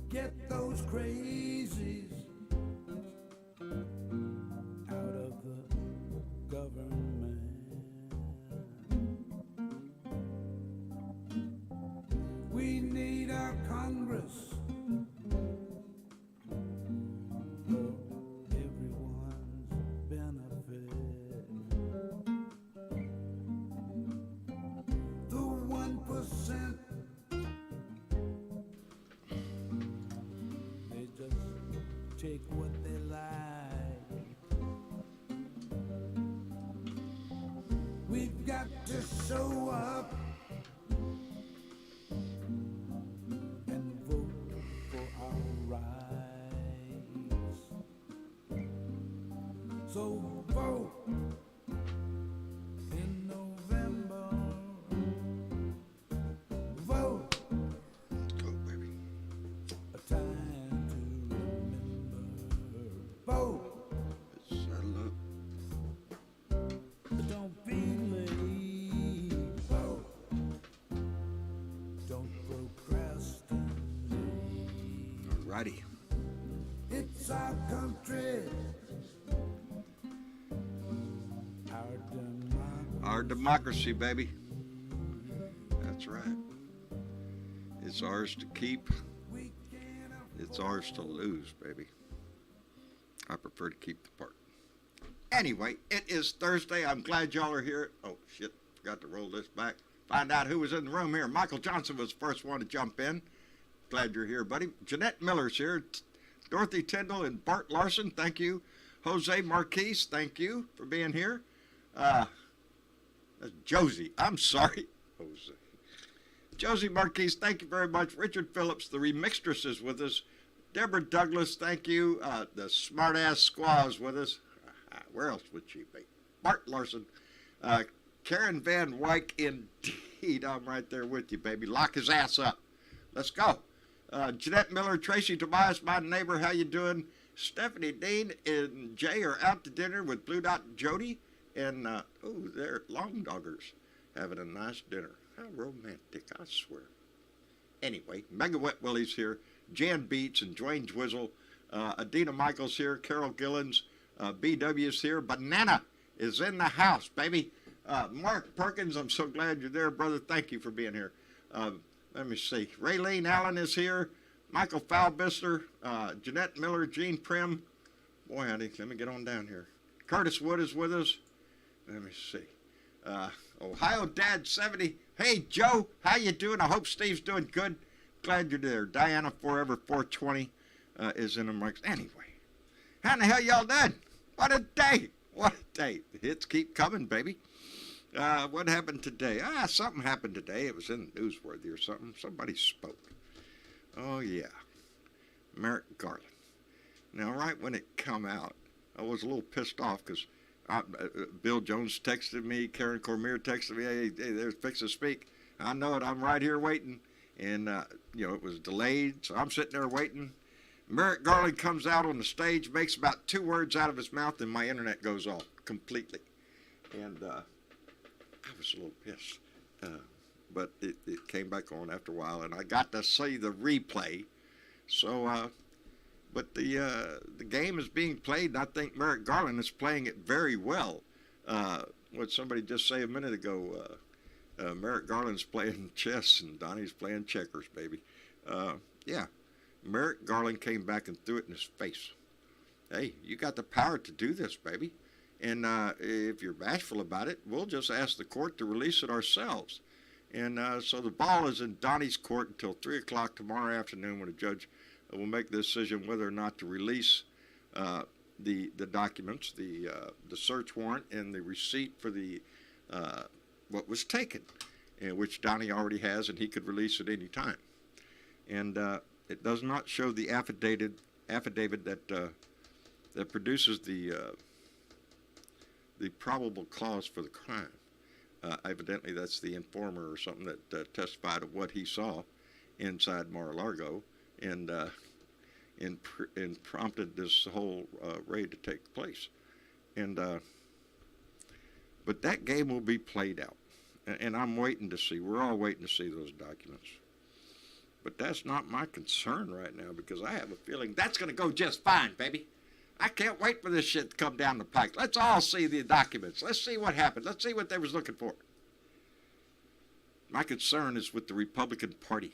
Get those crazies out of the government. We need our Congress for everyone's benefit. The 1%, they just take what they like. We've got to show up and vote for our rights. So vote in November. Vote. Go, baby. A time to remember. Vote. Settle up. Don't be late. Vote. Don't procrastinate. Alrighty. It's our country. Our democracy, baby. That's right. It's ours to keep. It's ours to lose, baby. I prefer to keep the part. Anyway, it is Thursday. I'm glad y'all are here. Oh, shit. Forgot to roll this back. Find out who was in the room here. Michael Johnson was the first one to jump in. Glad you're here, buddy. Jeanette Miller's here. Dorothy Tyndall and Bart Larson, thank you. Jose Marquise, thank you for being here. That's Josie. I'm sorry. Jose. Josie Marquise, thank you very much. Richard Phillips, the remixtress, is with us. Deborah Douglas, thank you. The smart-ass squaw is with us. Where else would she be? Bart Larson. Karen Van Wyck, indeed. I'm right there with you, baby. Lock his ass up. Let's go. Jeanette Miller, Tracy Tobias, my neighbor, how you doing? Stephanie Dean and Jay are out to dinner with Blue Dot Jody. And, they're Long Doggers having a nice dinner. How romantic, I swear. Anyway, Mega Wet Willie's here. Jan Beats and Dwayne Dwizzle. Adina Michaels here. Carol Gillens. BW's here. Banana is in the house, baby. Mark Perkins, I'm so glad you're there, brother. Thank you for being here. Let me see. Raylene Allen is here. Michael Falbister. Jeanette Miller. Gene Prim. Boy, honey, let me get on down here. Curtis Wood is with us. Let me see. Ohio Dad 70. Hey, Joe, how you doing? I hope Steve's doing good. Glad you're there. Diana Forever 420 is in the mics. Anyway, how in the hell y'all done? What a day. What a day. The hits keep coming, baby. What happened today? Something happened today. It was in Newsworthy or something. Somebody spoke. Oh, yeah. Merrick Garland. Now, right when it come out, I was a little pissed off because Bill Jones texted me, Karen Cormier texted me, hey, there's Fix to Speak. I know it, I'm right here waiting. And, it was delayed, so I'm sitting there waiting. Merrick Garland comes out on the stage, makes about 2 words out of his mouth, and my internet goes off completely. And I was a little pissed. But it came back on after a while, and I got to see the replay. So, but the game is being played, and I think Merrick Garland is playing it very well. What somebody just say a minute ago, Merrick Garland's playing chess, and Donnie's playing checkers, baby. Yeah, Merrick Garland came back and threw it in his face. Hey, you got the power to do this, baby. And if you're bashful about it, we'll just ask the court to release it ourselves. And so the ball is in Donnie's court until 3 o'clock tomorrow afternoon when a judge will make the decision whether or not to release the documents, the search warrant, and the receipt for the what was taken, which Donnie already has, and he could release at any time. And it does not show the affidavit that produces the probable cause for the crime. Evidently, that's the informer or something that testified of what he saw inside Mar-a-Lago, and prompted this whole raid to take place. And but that game will be played out, And I'm waiting to see. We're all waiting to see those documents. But that's not my concern right now, because I have a feeling that's going to go just fine, baby. I can't wait for this shit to come down the pike. Let's all see the documents. Let's see what happened. Let's see what they was looking for. My concern is with the Republican Party,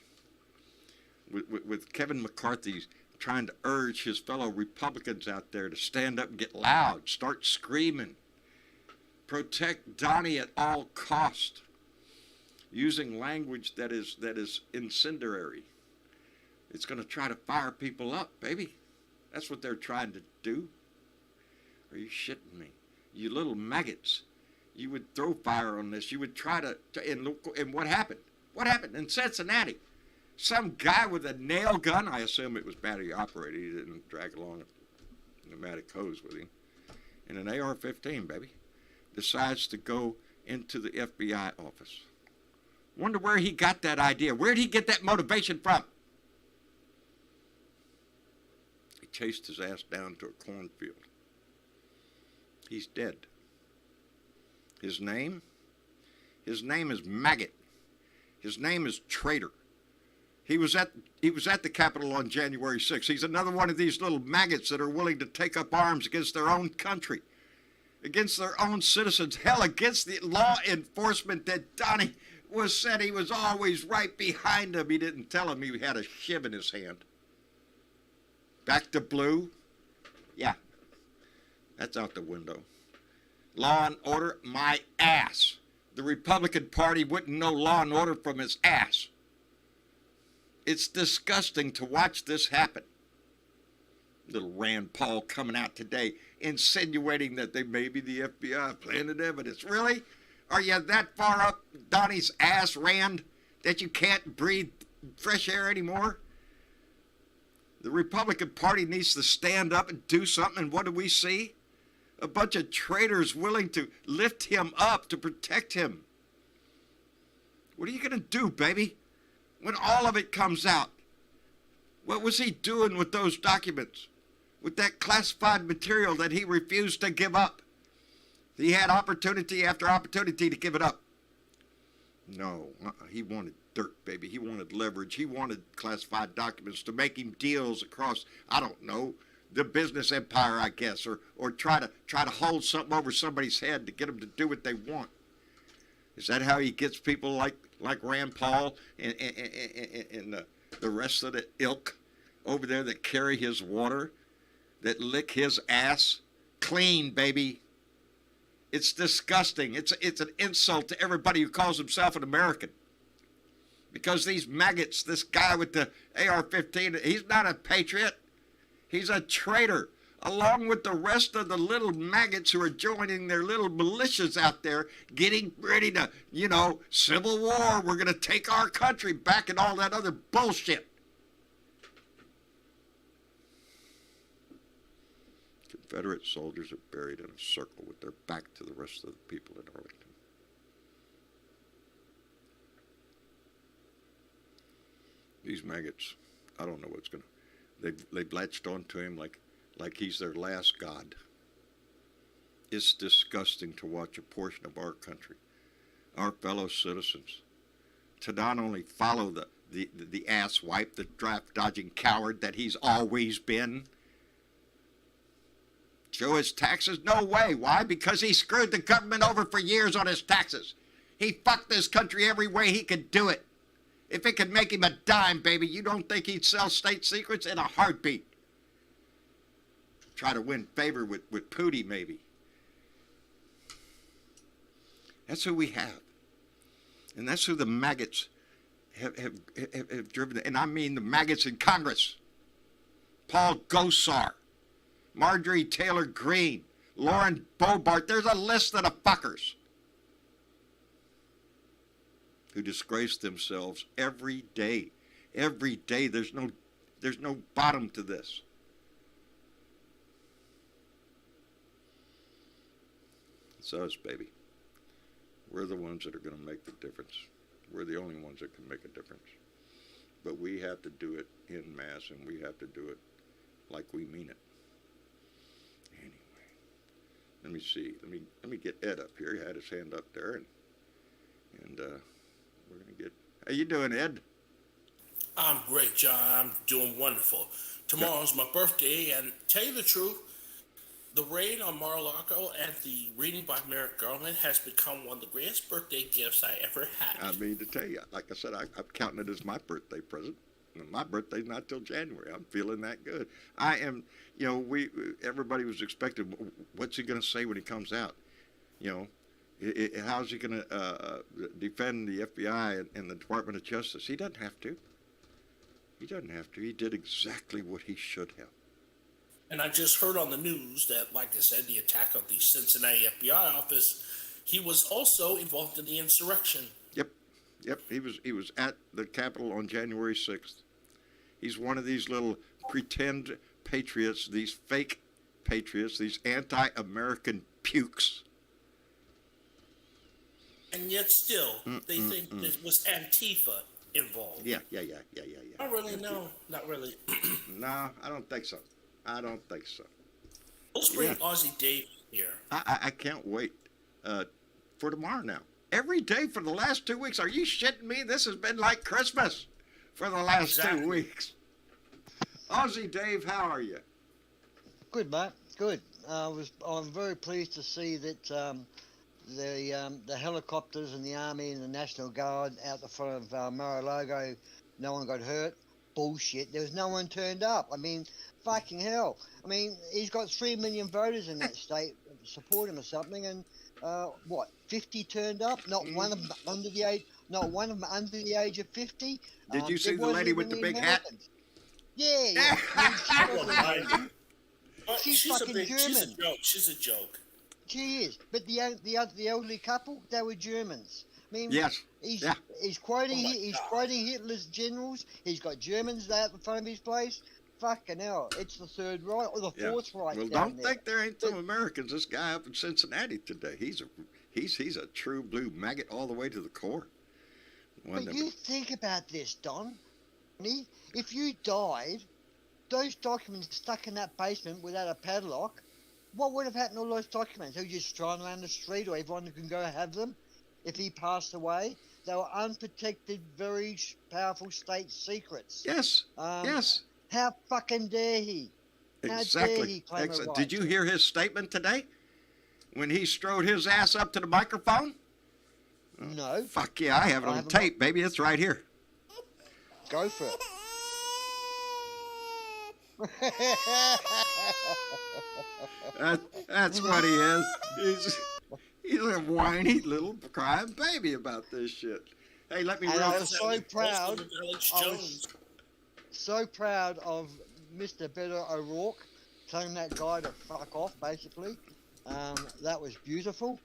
with Kevin McCarthy trying to urge his fellow Republicans out there to stand up and get loud, start screaming, protect Donnie at all cost, using language that is incendiary. It's going to try to fire people up, baby. That's what they're trying to do. Are you shitting me? You little maggots. You would throw fire on this. You would try to and what happened? What happened in Cincinnati? Some guy with a nail gun, I assume it was battery operated, he didn't drag along a pneumatic hose with him, and an AR-15, baby, decides to go into the FBI office. Wonder where he got that idea. Where did he get that motivation from? He chased his ass down to a cornfield. He's dead. His name? His name is Maggot. His name is Traitor. He was at the Capitol on January 6th. He's another one of these little maggots that are willing to take up arms against their own country, against their own citizens, hell, against the law enforcement that Donnie said he was always right behind him. He didn't tell him he had a shiv in his hand. Back to blue? Yeah, that's out the window. Law and order, my ass. The Republican Party wouldn't know law and order from his ass. It's disgusting to watch this happen. Little Rand Paul coming out today insinuating that they may be the FBI planted evidence. Really? Are you that far up Donnie's ass, Rand, that you can't breathe fresh air anymore? The Republican Party needs to stand up and do something, and what do we see? A bunch of traitors willing to lift him up to protect him. What are you going to do, baby, when all of it comes out? What was he doing with those documents, with that classified material that he refused to give up? He had opportunity after opportunity to give it up. No, he wanted dirt, baby. He wanted leverage. He wanted classified documents to make him deals across, I don't know, the business empire, I guess, or try to hold something over somebody's head to get them to do what they want. Is that how he gets people like Rand Paul and the rest of the ilk over there that carry his water, that lick his ass clean, baby? It's disgusting. It's an insult to everybody who calls himself an American. Because these maggots, this guy with the AR-15, he's not a patriot. He's a traitor, along with the rest of the little maggots who are joining their little militias out there, getting ready to, civil war. We're going to take our country back and all that other bullshit. Confederate soldiers are buried in a circle with their back to the rest of the people in Arlington. These maggots, I don't know what's going to... They've latched onto him like he's their last god. It's disgusting to watch a portion of our country, our fellow citizens, to not only follow the asswipe, the draft-dodging coward that he's always been. Show his taxes? No way. Why? Because he screwed the government over for years on his taxes. He fucked this country every way he could do it. If it could make him a dime, baby, you don't think he'd sell state secrets in a heartbeat? Try to win favor with Pootie, maybe. That's who we have. And that's who the maggots have driven. And I mean the maggots in Congress. Paul Gosar, Marjorie Taylor Greene, Lauren Boebert. There's a list of the fuckers who disgrace themselves every day. Every day. There's no bottom to this. It's us, baby. We're the ones that are going to make the difference. We're the only ones that can make a difference. But we have to do it en masse, and we have to do it like we mean it. Anyway, let me see. Let me get Ed up here. He had his hand up there, And we're going to get... How you doing, Ed? I'm great, John. I'm doing wonderful. Tomorrow's my birthday, and tell you the truth, the raid on Mar-a-Lago and the reading by Merrick Garland has become one of the greatest birthday gifts I ever had. I mean to tell you, like I said, I'm counting it as my birthday present. And my birthday's not till January. I'm feeling that good. I am, you know, everybody was expecting, what's he going to say when he comes out? You know, how's he going to defend the FBI and the Department of Justice? He doesn't have to. He doesn't have to. He did exactly what he should have. And I just heard on the news that, like I said, the attack of the Cincinnati FBI office, he was also involved in the insurrection. Yep. He was at the Capitol on January 6th. He's one of these little pretend patriots, these fake patriots, these anti-American pukes. And yet still, they think there was Antifa involved. Yeah. Not really, no. Not really. No, I don't think so. Let's bring Aussie Dave here. I can't wait for tomorrow now. Every day for the last 2 weeks. Are you shitting me? This has been like Christmas for the last 2 weeks. Aussie Dave, how are you? Good, mate. Good. I'm very pleased to see that the helicopters and the Army and the National Guard out the front of Mar-a-Lago, no one got hurt. Bullshit. There was no one turned up. I mean, fucking hell. I mean, he's got 3 million voters in that state support him or something, and 50 turned up? Not one of them under the age. Not one of them under the age of 50. Did you see the lady with the big hat? Yeah. She's fucking German. She's a joke. She is. But the elderly couple, they were Germans. I mean, yes. He's quoting Hitler's generals. He's got Germans there at the front of his place. Fucking hell, it's the Third Reich or the Fourth Reich. Well, don't think there ain't some Americans. This guy up in Cincinnati today, he's a true blue maggot all the way to the core. But you think about this, Don. If you died, those documents stuck in that basement without a padlock, what would have happened to all those documents? They were just thrown around the street, or everyone can go have them. If he passed away, they were unprotected, very powerful state secrets. Yes. Yes. How fucking dare he? How dare he claim a right? Did you hear his statement today? When he strode his ass up to the microphone? No. Fuck yeah, I have it on tape, baby. It's right here. Go for it. That's what he is. He's a whiny little crying baby about this shit. Hey, let me. I was so proud. So proud of Mr. Beto O'Rourke telling that guy to fuck off, basically. That was beautiful.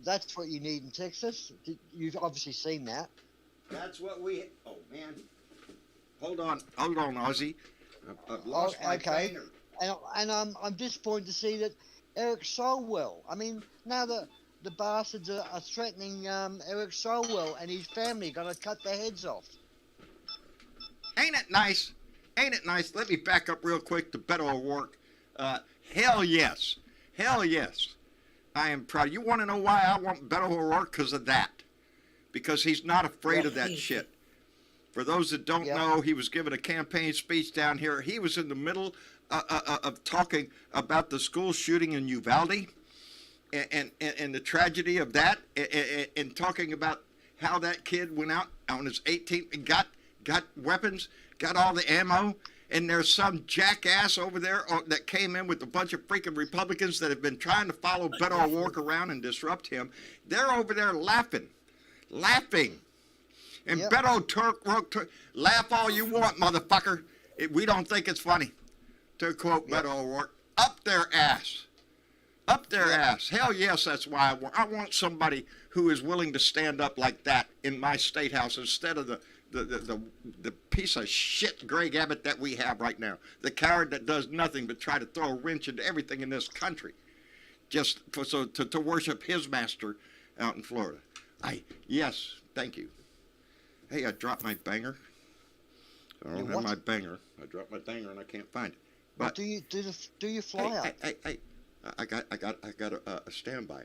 That's what you need in Texas. You've obviously seen that. That's what we... Oh, man. Hold on, Ozzy. I've lost my trainer. And I'm disappointed to see that Eric Solwell... I mean, now the bastards are threatening Eric Solwell and his family, going to cut their heads off. Ain't it nice? Let me back up real quick to Beto O'Rourke. Hell yes. I am proud. You want to know why I want Beto O'Rourke? Because of that. Because he's not afraid of that shit. For those that don't know, he was giving a campaign speech down here. He was in the middle of talking about the school shooting in Uvalde and the tragedy of that, and talking about how that kid went out on his 18th and got weapons, got all the ammo, and there's some jackass over there that came in with a bunch of freaking Republicans that have been trying to follow Beto O'Rourke around and disrupt him. They're over there laughing. And Beto O'Rourke, laugh all you want, motherfucker. We don't think it's funny, to quote Beto O'Rourke. Up their ass. Hell yes, that's why I want somebody who is willing to stand up like that in my state house instead of the piece of shit Greg Abbott that we have right now. The coward that does nothing but try to throw a wrench into everything in this country. Just to worship his master out in Florida. Yes, thank you. Hey, I dropped my banger. I don't have my banger. I dropped my banger and I can't find it. But do you fly out? Hey, I got a standby.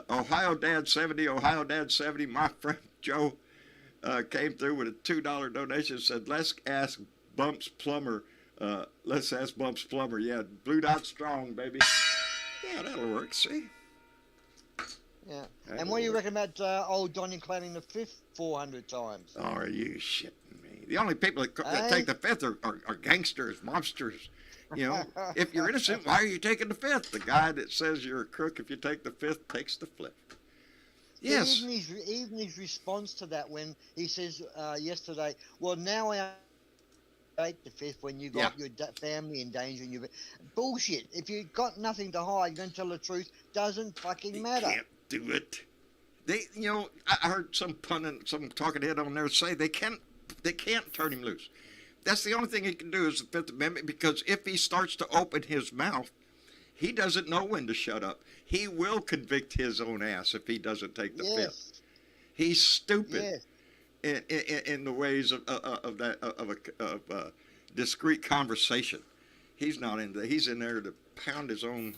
Ohio Dad 70, Ohio Dad 70. My friend Joe came through with a $2 donation. Said, let's ask Bumps Plumber. Let's ask Bumps Plumber. Yeah, Blue Dot Strong, baby. Yeah, that'll work. See. Yeah. That'll And what do you work. reckon about old Donnie claiming the fifth 400 times? Oh, are you shitting me? The only people that Hey? take the fifth are gangsters, mobsters. You know, if you're innocent, why are you taking the fifth? The guy that says you're a crook if you take the fifth takes the flip. Yes. Even his response to that when he says yesterday, well, now I take the fifth when you got your family in danger and you bullshit. If you got nothing to hide, you're going to tell the truth. Doesn't fucking matter. Can't do it. They, you know, I heard some pundit, some talking head on there say they can't turn him loose. That's the only thing he can do is the Fifth Amendment, because if he starts to open his mouth, he doesn't know when to shut up. He will convict his own ass if he doesn't take the fifth. He's stupid in the ways of a discreet conversation. He's not in there. He's in there to pound his own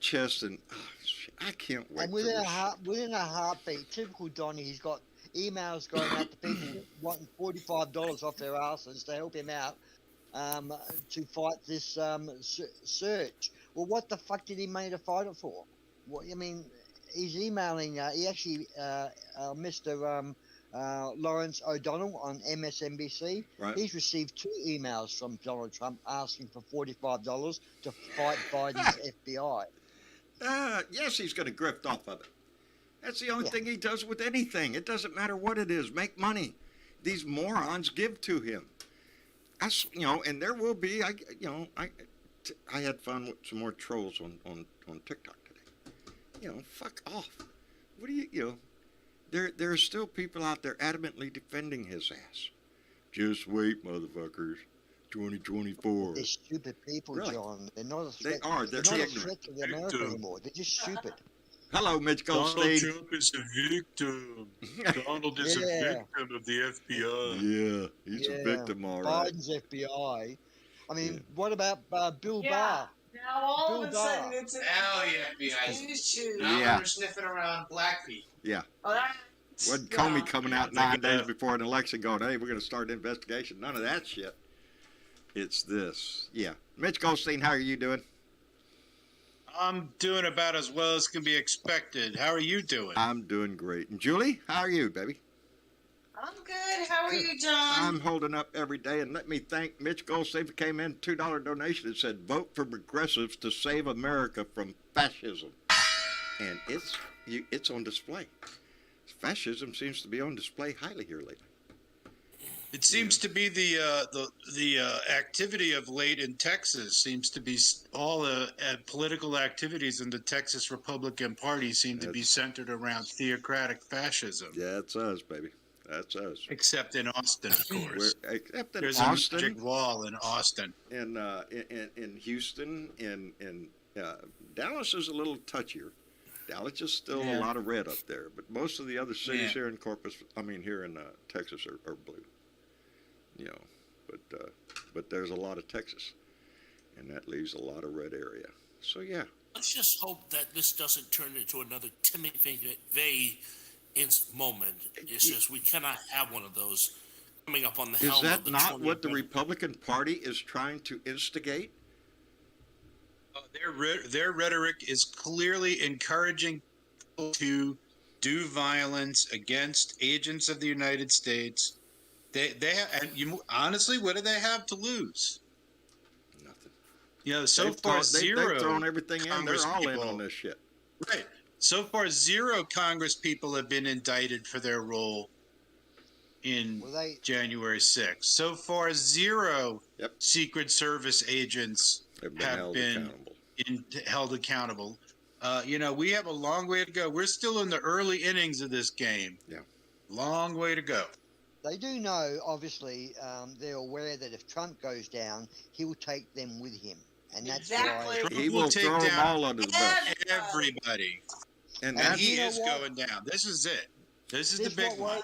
chest, and I can't wait. And within a heartbeat, typical Donnie, he's got emails going out to people wanting $45 off their asses to help him out to fight this search. Well, what the fuck did he mean to fight it for? What I mean, he's emailing. He actually, Mr. Lawrence O'Donnell on MSNBC. Right. He's received 2 emails from Donald Trump asking for $45 to fight Biden's FBI. Yes, he's going to grift off of it. That's the only thing he does with anything. It doesn't matter what it is. Make money. These morons give to him. And there will be. I had fun with some more trolls on TikTok today. Fuck off. What do you There are still people out there adamantly defending his ass. Just wait, motherfuckers. 2024. They're stupid people, Really? John. They're not a threat. They are. They're not a ignorant. threat to America anymore. They're just stupid. Hello, Mitch Goldstein. Donald Trump is a victim. Donald is a victim of the FBI. Yeah, he's a victim, all right. Biden's FBI. I mean, what about Bill Barr? Now all Bill of a Barr. sudden it's an Now the FBI is now Yeah. we're sniffing around black people. Yeah. Oh, that's, Wasn't Comey coming out 9 days that. before an election going, hey, we're going to start an investigation. None of that shit. It's this. Yeah. Mitch Goldstein, how are you doing? I'm doing about as well as can be expected. How are you doing? I'm doing great. And Julie, how are you, baby? I'm good. How are you, John? I'm holding up every day. And let me thank Mitch Goldstein for came in, $2 donation. It said, vote for progressives to save America from fascism. And it's on display. Fascism seems to be on display highly here lately. It seems to be the activity of late in Texas seems to be all political activities in the Texas Republican Party seem to be centered around theocratic fascism. Yeah, that's us, baby. That's us. Except in Austin, of course. Except in There's Austin, a magic wall in Austin. in Houston, in Dallas is a little touchier. Dallas is still a lot of red up there, but most of the other cities here in here in Texas are blue. But there's a lot of Texas, and that leaves a lot of red area. So yeah. Let's just hope that this doesn't turn into another Timothy McVeigh moment. It's just we cannot have one of those coming up on the helm. Is that of the not what the 20th. Republican Party is trying to instigate? Their rhetoric is clearly encouraging people to do violence against agents of the United States. Honestly, what do they have to lose? Nothing. So far zero. They've thrown everything in. Congress They're all in people- on this shit. Right. So far, zero Congress people have been indicted for their role in January 6th. So far, zero Secret Service agents have been held accountable. We have a long way to go. We're still in the early innings of this game. Yeah. Long way to go. They do know, obviously, they're aware that if Trump goes down, he will take them with him. And that's why He will throw them all under the bus. Everybody. And he is going down. This is it. This is the big one.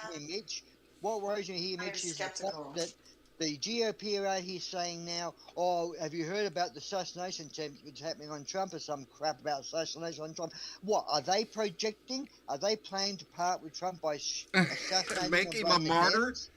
What worries me, Mitch, is the fact that the GOP are out here saying now, oh, have you heard about the assassination attempt that's happening on Trump or some crap about assassination on Trump? What, are they projecting? Are they planning to part with Trump by assassinating Make him him a both martyr? hands?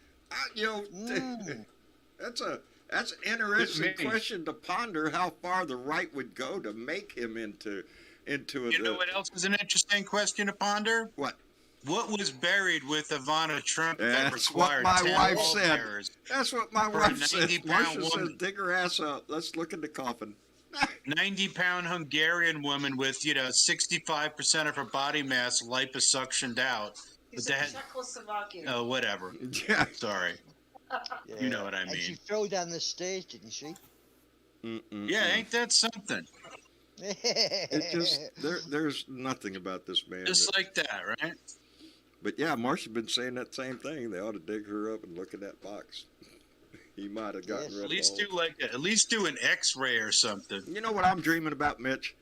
That's an interesting question to ponder. How far the right would go to make him into You know what else is an interesting question to ponder? What? What was buried with Ivana Trump that That's what required my 10 wife said. pallbearers That's what my for a wife said. 90-pound Marsha says, woman? dig her ass up. Let's look in the coffin. 90-pound Hungarian woman with, 65% of her body mass liposuctioned out. He's But a that, Czechoslovakian. oh, whatever. Yeah. Sorry. Yeah. You know what I And she mean. fell down the stairs, didn't she? Yeah, ain't that something? It just there's nothing about this man. Just like that, right? But yeah, Marsha's been saying that same thing. They ought to dig her up and look in that box. He might have gotten rid At of least all. at least do an X-ray or something. You know what I'm dreaming about, Mitch?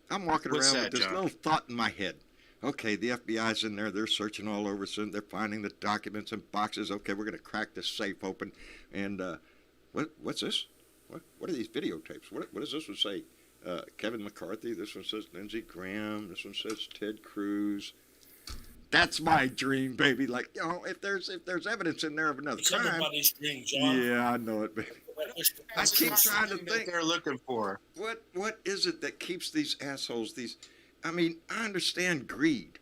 I'm walking What's around that, with this John? little thought in my head. Okay, the FBI's in there. They're searching all over. Soon they're finding the documents and boxes. Okay, we're going to crack this safe open. And what's this? What are these videotapes? What does this one say? Kevin McCarthy. This one says Lindsey Graham. This one says Ted Cruz. That's my dream, baby. Like, if there's evidence in there of another It's crime. everybody's dream, John. Yeah, I know it, baby. I keep trying to That think. they're looking for. What is it that keeps these assholes? I understand greed,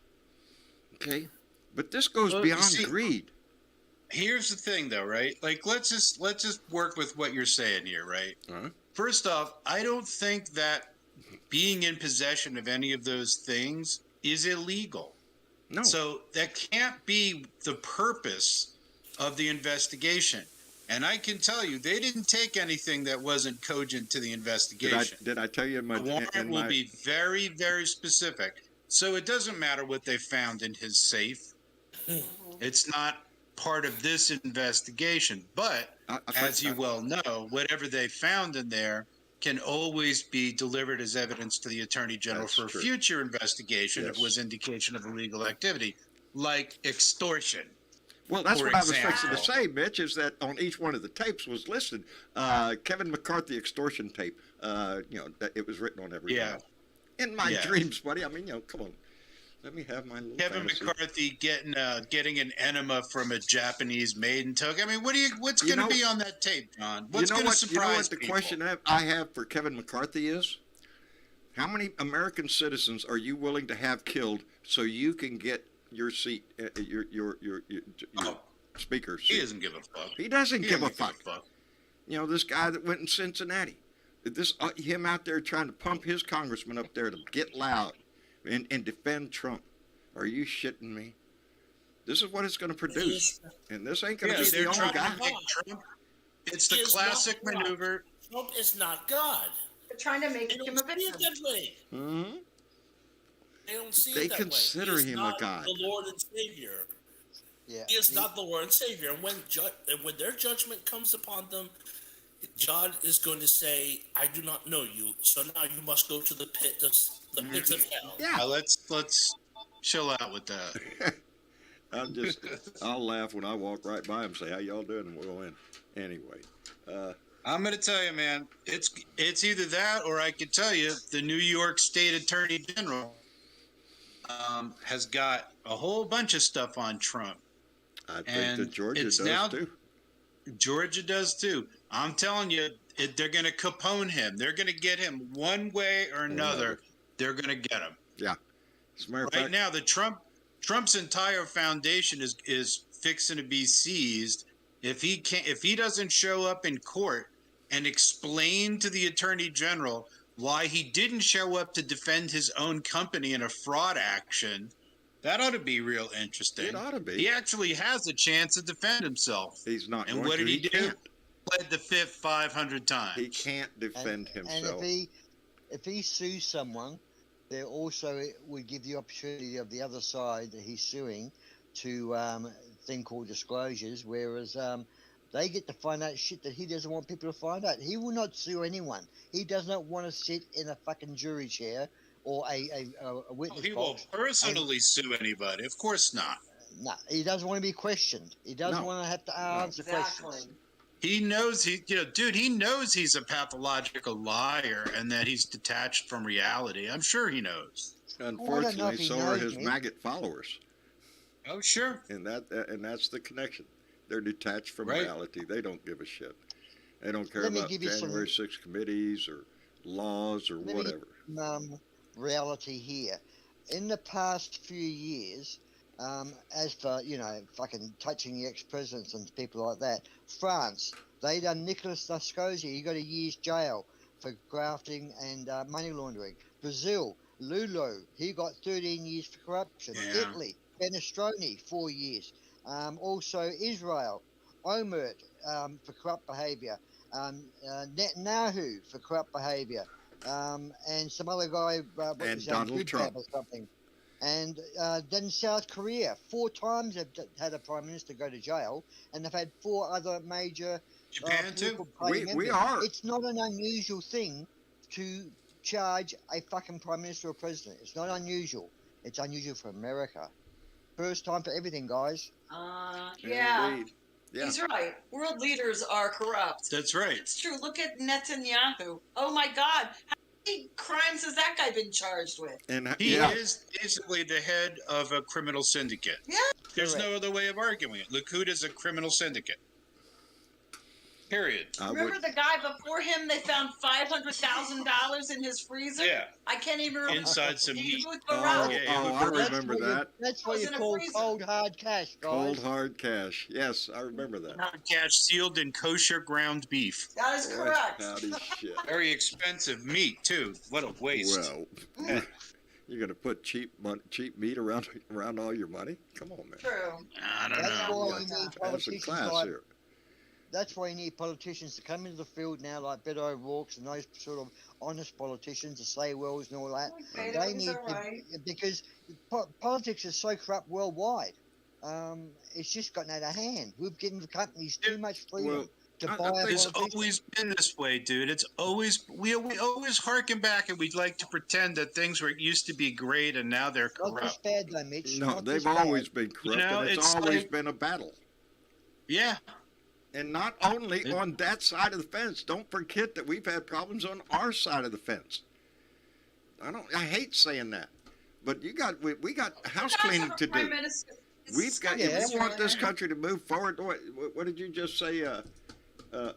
okay, but this goes Well, you beyond see- greed. Here's the thing, though, right? Like, let's just work with what you're saying here, right? Huh? First off, I don't think that being in possession of any of those things is illegal. No, So that can't be the purpose of the investigation. And I can tell you, they didn't take anything that wasn't cogent to the investigation. did I tell you in my The warrant will be very, very specific. So it doesn't matter what they found in his safe. It's not part of this investigation. But as you well know, whatever they found in there can always be delivered as evidence to the Attorney General That's for true. future investigation if Yes. it was indication of illegal activity, like extortion. Well, that's for what I was fixing to example. say, Mitch, is that on each one of the tapes was listed Kevin McCarthy extortion tape. That it was written on every Yeah. one. In my Yeah. dreams, buddy. Come on. Let me have my little Kevin fantasy. McCarthy getting an enema from a Japanese maiden token. I mean, what's You going to know- be on that tape, John? What's you know going to what? surprise You know what the people? question I have for Kevin McCarthy is? How many American citizens are you willing to have killed so you can get your seat, your Oh, speaker he seat? doesn't give a fuck. He doesn't give a doesn't fuck. This guy that went in Cincinnati, him out there trying to pump his congressman up there to get loud and defend Trump. Are you shitting me? This is what it's going to produce, and this ain't going to Yeah, be they're the only trying guy. to make Trump. It's the He is classic not God. maneuver. Trump is not God. They're trying to make They him don't a see it victim. that way. Hmm? They don't see They it that consider way. He is him a not god. the Lord and Savior. Yeah. He is not the Lord and Savior. And when their judgment comes upon them, God is going to say, "I do not know you. So now you must go to the pits of hell." Yeah. Let's chill out with that. I'll laugh when I walk right by him and say, "How y'all doing?" and we'll go in. Anyway, I'm going to tell you, man. It's either that, or I could tell you the New York State Attorney General has got a whole bunch of stuff on Trump. I think And that Georgia it's does now- too. Georgia does too. I'm telling you, they're going to Capone him. They're going to get him one way or another. They're going to get him. Yeah. As a matter of Right fact, now, Trump's entire foundation is fixing to be seized if he doesn't show up in court and explain to the Attorney General why he didn't show up to defend his own company in a fraud action. That ought to be real interesting. It ought to be. He actually has a chance to defend himself. he's not And going what to. did he do? Can't. Pled the fifth 500 times. He can't defend And himself. if he sues someone, there also would give the opportunity of the other side that he's suing to thing called disclosures, whereas they get to find out shit that he doesn't want people to find out. He will not sue anyone. He does not want to sit in a fucking jury chair or a witness He won't box. personally sue anybody. Of course not. No, he doesn't want to be questioned. He doesn't No. want to have to answer Exactly. questions. He knows dude, he knows he's a pathological liar and that he's detached from reality. I'm sure he knows. Unfortunately, he so are knows his me. maggot followers, Oh, sure. and that's the connection. They're detached from Right. reality. They don't give a shit. They don't care Let me about give you some- January 6th committees or laws or Let me- whatever. Reality here. In the past few years, as for, fucking touching the ex-presidents and people like that, France, they done Nicolas Sarkozy. He got a year's jail for grafting and money laundering. Brazil, Lulu, he got 13 years for corruption. Yeah. Italy, Benestroni, 4 years. Also Israel, Omert for corrupt behaviour. Netanyahu for corrupt behaviour. And some other guy, And Donald Trump. or something. And then South Korea, 4 times they've had a prime minister go to jail, and they've had 4 other major Japan too. political party We members. are. It's not an unusual thing to charge a fucking prime minister or president. It's not unusual. It's unusual for America. First time for everything, guys. Yeah, Indeed. Yeah. he's right. World leaders are corrupt. That's right. It's true. Look at Netanyahu. Oh my God. How many crimes has that guy been charged with? And He yeah, is basically the head of a criminal syndicate. Yeah. There's Correct. no other way of arguing it. Likud is a criminal syndicate. Period. I Remember would, the guy before him? They found $500,000 in his freezer. Yeah. I can't even remember. Inside some He meat. was oh, corrupt. Yeah, oh, it I would- remember what that. That's what Was you in a call freezer. cold hard cash, guys. Cold hard cash. Yes, I remember that. Hard cash sealed in kosher ground beef. That is Boy, correct. howdy shit. Very expensive meat too. What a waste. Well, you're gonna put cheap meat around all your money? Come on, man. True. I don't That's know. why you Yeah. need Have some politicians class like here. That's why you need politicians to come into the field now, like Beto O'Rourke's and those sort of honest politicians, the say wells and all that. Okay, They he's need all right. because politics is so corrupt worldwide. It's just gotten out of hand. We've given the companies too much freedom Well, to I buy our think- It's politicians. always been this way, dude. It's always we always harken back and we'd like to pretend that things used to be great and now they're Not this corrupt. bad, though, Mitch. No, Not they've this bad. always been corrupt, know, and it's it's always like- been a battle. Yeah. And not only on that side of the fence. Don't forget that we've had problems on our side of the fence. I hate saying that, but we got house cleaning to do. We've got. Yeah. If we want this country to move forward, what did you just say?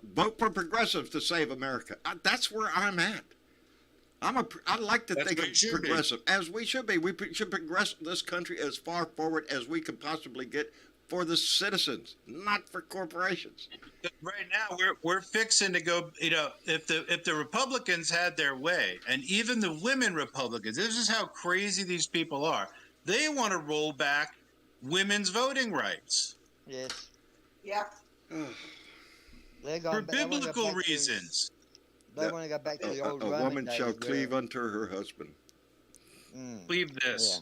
Vote for progressives to save America. That's where I'm at. I like to That's think what of it should be. progressive, as we should be. We should progress this country as far forward as we can possibly get for the citizens, not for corporations. Right now we're fixing to go, if the Republicans had their way, and even the women Republicans, this is how crazy these people are. They want to roll back women's voting rights Yes. Yeah. They're for going, they wanna go biblical back to- reasons. They want to go back to the old A Roman woman days shall where- cleave unto her husband. Leave this.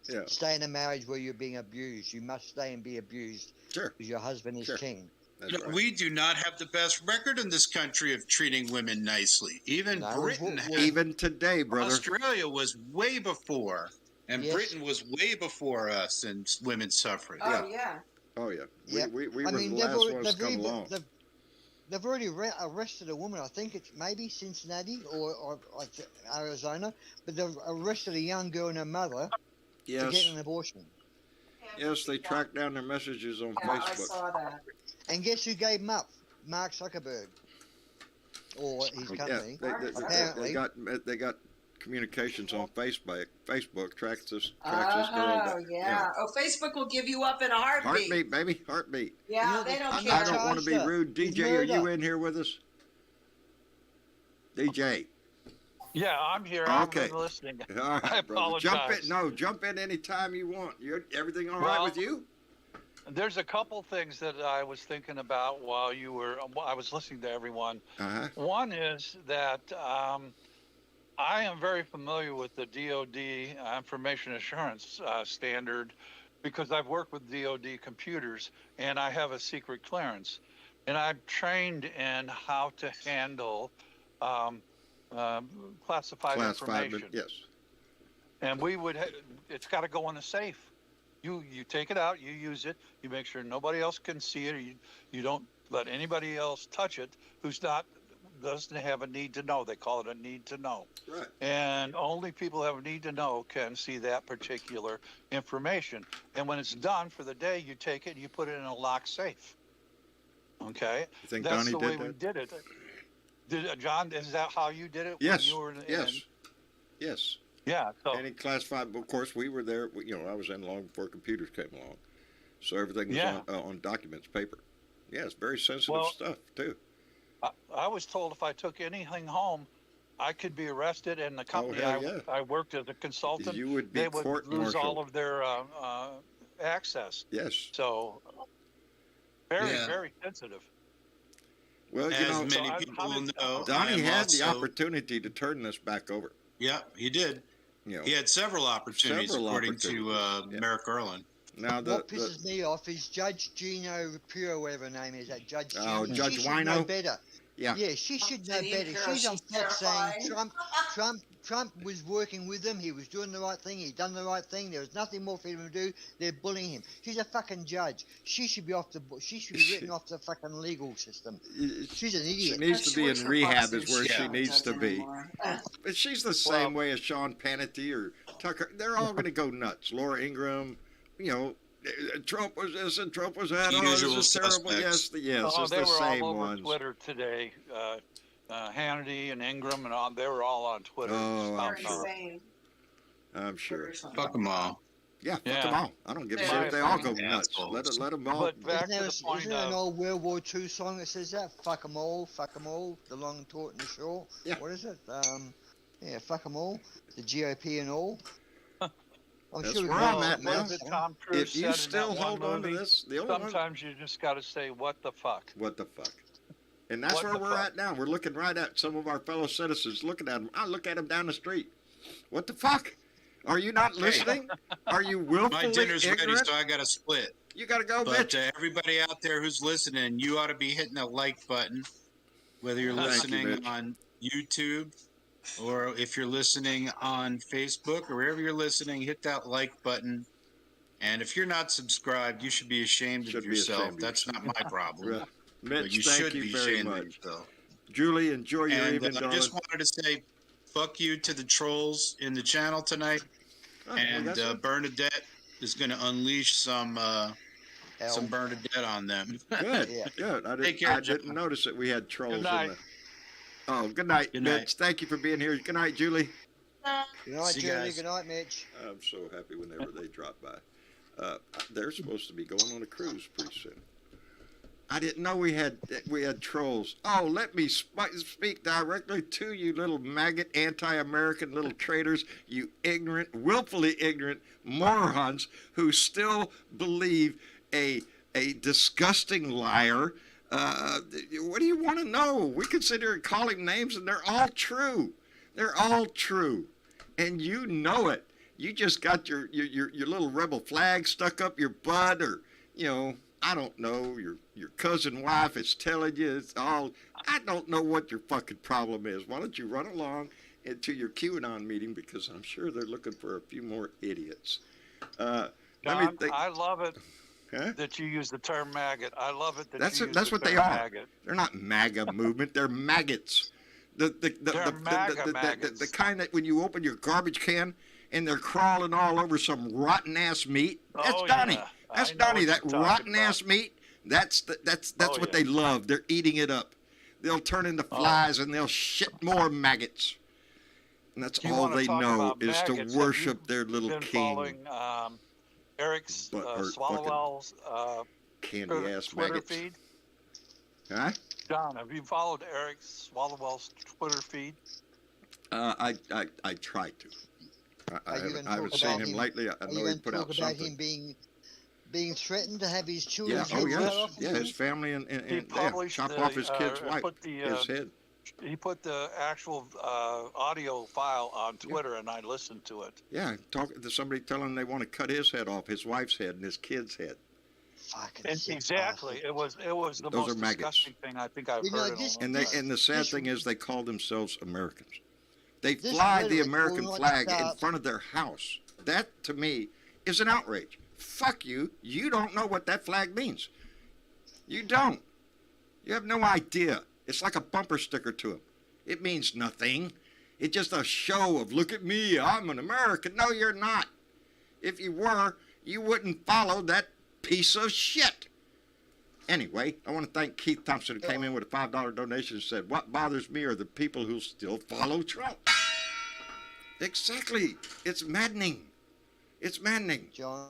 Yeah, Stay in a marriage where you're being abused. You must stay and be abused sure. because your husband is Sure. king. That's You know, right. we do not have the best record in this country of treating women nicely. Even No, Britain we- had. Even today, brother. Australia was way before, and Yes. Britain was way before us in women's suffrage. Oh yeah. Oh yeah. Yep. We I were mean, the last ones to come even- along. they've already arrested a woman. I think it's maybe Cincinnati or Arizona, but they've arrested a young girl and her mother for Yes. getting an abortion. Yes, they tracked down their messages on Yeah, I Facebook. saw that. And guess who gave them up? Mark Zuckerberg, or his Yeah, company. they got communications on Facebook. Facebook tracks this girl. Oh yeah. Oh, Facebook will give you up in a heartbeat. Heartbeat, baby, heartbeat. Yeah, You know, they don't I'm care. I don't want to be Charged up. rude. He's DJ, are you murder. in here with us? DJ. Yeah, I'm here. I'm Okay. listening. All right, I brother. Jump apologize. in. No, jump in anytime you want. Everything all right Well, with you? There's a couple things that I was thinking about while I was listening to everyone. Uh-huh. One is that I am very familiar with the DoD information assurance standard because I've worked with DoD computers and I have a secret clearance. And I'm trained in how to handle classified information. Yes. And it's got to go in a safe. You take it out, you use it, you make sure nobody else can see it, or you don't let anybody else touch it who's doesn't have a need to know. They call it a need to know. Right. And only people who have a need to know can see that particular information. And when it's done for the day, you take it and you put it in a locked safe. Okay? You think That's Donnie the did way that? we did it. John, is that how you did it? Yes. When you were Yes. Yes. Yeah. So, And in classified, of course, we were there. I was in long before computers came along, so everything was on documents, paper. Yeah, it's very sensitive stuff too. I was told if I took anything home, I could be arrested, and the company hell yeah. I worked as a consultant, You would be they would lose court-martialed. all of their access. Yes. So, very sensitive. Well, As many so people will know, Donnie I'm had the also- opportunity to turn this back over. Yeah, he did. He had several opportunities, according to Merrick Garland. Now What pisses me off is Judge Gino Rapiro, whatever her name is, that Judge. Oh, Gino. Judge She should know Wino? better. Yeah. Yeah, she should know Jenny better. Rapiro, She's on she's Fox saying terrifying. Trump was working with them. He was doing the right thing. He'd done the right thing. There was nothing more for him to do. They're bullying him. She's a fucking judge. She should be She should be written off the fucking legal system. She's an She idiot. needs to be works in for rehab Fox is News. where She's she not a needs to judge be. anymore. But she's the same way as Sean Pannity or Tucker. They're all going to go nuts. Laura Ingraham, Trump was this and Trump was that. The Oh, this usual is terrible. suspects. Yes, Oh, it's they the were same all over ones. Twitter today. Hannity and Ingram and all, they were all on Twitter. Oh, I'm They're sure. insane. I'm sure. Fuck them all. Yeah, fuck Yeah. them all. I don't give a Yeah. shit if they all go Fucking nuts. assholes. Let them all. But back to the Isn't point there an of old World War II song that says that? Fuck 'em all, the long, taut, and the short. Yeah. What is it? Fuck 'em all, the GOP and all. I'm That's sure we where can I'm all at know now. that song. Tom Cruise If you said in still that one hold on to movie, this, the only one. sometimes you just got to say, "What the fuck?" What the fuck? And that's What where the we're fuck? at now. We're looking right at some of our fellow citizens, looking at them. I look at them down the street. What the fuck? Are you not listening? Are you willfully My dinner's ignorant? ready, so I got to split. You got to go, But bitch. everybody out there who's listening, you ought to be hitting the like button, whether you're Thank you, listening Mitch. on YouTube or if you're listening on Facebook or wherever you're listening, hit that like button. And if you're not subscribed, you should be ashamed Should of be yourself. ashamed of That's not my problem. Right. But Mitch, you thank should you be very ashamed of much. yourself. Julie, enjoy your And evening, I darling. just wanted to say fuck you to the trolls in the channel tonight. Oh, And well, that's Bernadette is going to unleash some Hell. Bernadette on them. good. Yeah. Good. I Take didn't, care, I didn't John. notice that we had trolls Good in night. the. Oh, good night, Good night. Mitch. Thank you for being here. Good night, Julie. Good night, See you Julie. guys. Good night, Mitch. I'm so happy whenever they drop by. They're supposed to be going on a cruise pretty soon. I didn't know we had trolls. Oh, let me speak directly to you, little maggot, anti-American little traitors, you ignorant, willfully ignorant morons who still believe a disgusting liar. What do you want to know? We can sit here and call him names, and they're all true. They're all true, and you know it. You just got your little rebel flag stuck up your butt, or I don't know. Your cousin wife is telling you it's all. I don't know what your fucking problem is. Why don't you run along into your QAnon meeting, because I'm sure they're looking for a few more idiots. Let me John, think. I love it Huh? that you use the term maggot. I love it that That's you it- use that's the what they term are. maggot. They're not MAGA movement. They're maggots. The maggots. kind that when you open your garbage can and they're crawling all over some rotten ass meat. That's Oh, Donnie. yeah. That's I know Donnie. what That you're talking rotten about. ass meat. That's Oh, what yeah. they love. They're eating it up. They'll turn into flies and they'll shit more maggots. And that's You all wanna they talk know about is maggots, to have worship you their little been king. following Eric's But- or Swallowell's Candy ass Twitter maggots. feed? Huh? John, have you followed Eric Swallowell's Twitter feed? I try to. Are you gonna I haven't talk seen about him him- lately. I Are you know he going to put talk out about something. him being threatened to have his children? Yeah, oh heads cut yes, off and yeah, his things? family and He yeah, published chop the, off his kid's or wife, put the, his head. He put the actual audio file on Twitter, and I listened to it. Yeah, talking to somebody telling him they want to cut his head off, his wife's head, and his kid's head. Fucking And sick exactly, bastard. it was the Those most are maggots. disgusting thing I think I've You know, heard in a this- long And time. and the sad This- thing is they call themselves Americans. They This fly the rhetoric American will not flag in stop. front of their house. That to me is an outrage. Fuck you. You don't know what that flag means. You don't. You have no idea. It's like a bumper sticker to them. It means nothing. It's just a show of, look at me, I'm an American. No, you're not. If you were, you wouldn't follow that piece of shit. Anyway, I want to thank Keith Thompson who came in with a $5 donation and said, what bothers me are the people who still follow Trump. Exactly. It's maddening. It's maddening. John,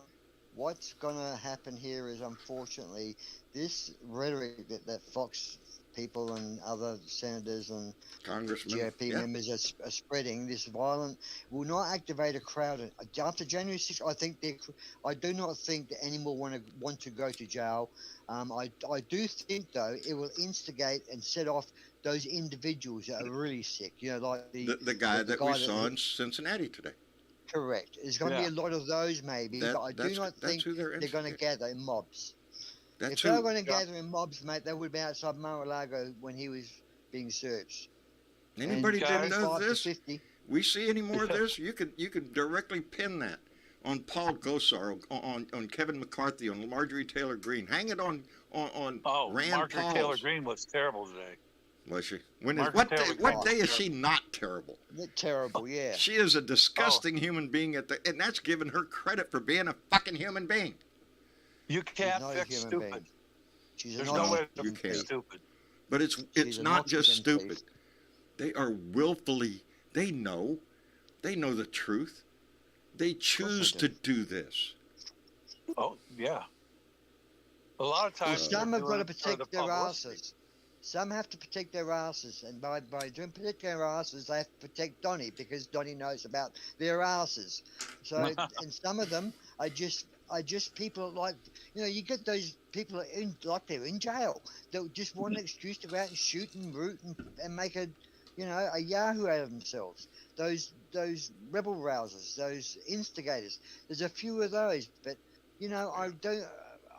what's going to happen here is, unfortunately, this rhetoric that Fox people and other senators and Congressmen, GOP members are spreading, this violent, will not activate a crowd. After January 6th, I do not think that anyone want to go to jail. I do think, though, it will instigate and set off those individuals that are really sick. You know, like the guy that we saw in Cincinnati today. Correct. There's going to be a lot of those, maybe, but I do not think they're going to gather in mobs. If they were going to gather in mobs, mate, they would be outside Mar-a-Lago when he was being searched. Anybody didn't know this? We see any more of this? You can directly pin that on Paul Gosar, on Kevin McCarthy, on Marjorie Taylor Greene. Hang it on Rand Marjorie Paul's. Taylor Greene was terrible today. Was she? What day is she not terrible? Terrible, yeah. She is a disgusting human being and that's giving her credit for being a fucking human being. You can't fix stupid. There's no way to fix stupid. But it's not just stupid. They are willfully. They know the truth. They choose to do this. Oh yeah. A lot of times, some have got to protect their asses. Some have to protect their asses, and by doing protect their asses, they have to protect Donnie, because Donnie knows about their asses. So, and some of them are just people like, you know, you get those people they're in jail that just want an excuse to go out and shoot and root and make a yahoo out of themselves. Those rebel rousers, those instigators. There's a few of those, but you know,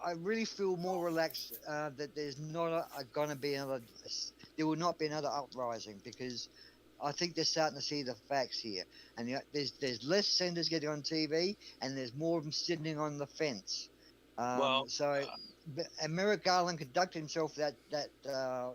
I really feel more relaxed that there's not going to be there will not be another uprising, because I think they're starting to see the facts here, and there's less senators getting on TV, and there's more of them sitting on the fence. And Merrick Garland conducted himself that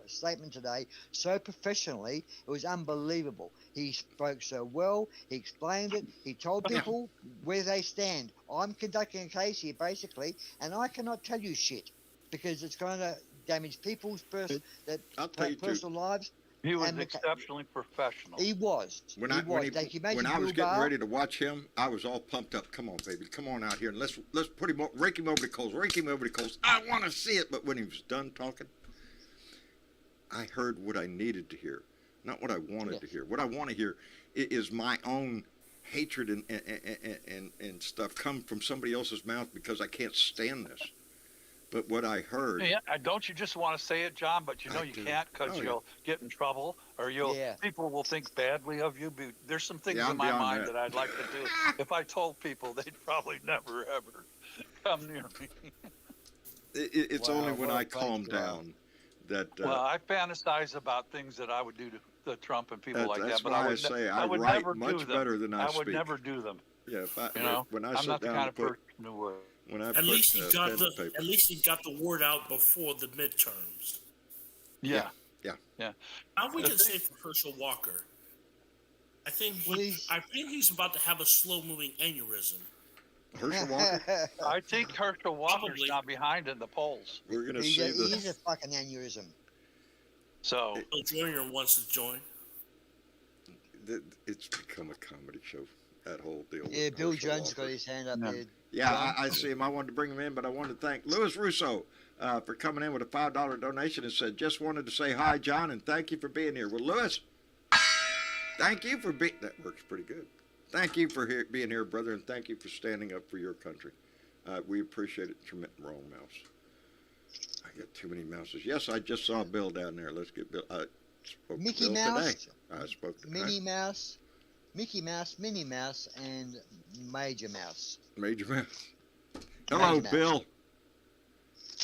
statement today so professionally, it was unbelievable. He spoke so well. He explained it. He told people where they stand. I'm conducting a case here, basically, and I cannot tell you shit, because it's going to damage people's personal lives. He was exceptionally professional. He was. When I was getting ready to watch him, I was all pumped up. Come on, baby, come on out here and let's put him, rake him over the coals. I want to see it. But when he was done talking, I heard what I needed to hear, not what I wanted to hear. What I want to hear is my own hatred and stuff come from somebody else's mouth, because I can't stand this. But what I heard... Yeah, don't you just want to say it, John? But you know you can't, because you'll get in trouble, or people will think badly of you. There's some things in my mind that I'd like to do. If I told people, they'd probably never, ever come near me. It's only when I calm down that... well, I fantasize about things that I would do to Trump and people like that. But I would write much better than I speak. I would never do them. Yeah, when I I'm sit not the down kind of to person who would. At least he got the word out before the midterms. Yeah. Now we can say for Herschel Walker, I think he's about to have a slow-moving aneurysm. Herschel Walker? I think Herschel Walker's not behind in the polls. We're going to see this. He's a fucking aneurysm. So Bill Jr. wants to join. It's become a comedy show, that whole deal. Yeah, Bill Jones got his hand up there. Yeah, I see him. I wanted to bring him in, but I wanted to thank Louis Russo for coming in with a $5 donation and said, just wanted to say hi, John, and thank you for being here. Well, Louis, thank you for being... That works pretty good. Thank you for being here, brother, and thank you for standing up for your country. We appreciate it. Wrong mouse. I got too many mouses. Yes, I just saw Bill down there. Let's get Bill. Mickey Bill Mouse. Today. I spoke to Minnie Mouse. Mickey Mouse, Minnie Mouse, and Major Mouse. Major Mouse. Hello, Mouse. Bill.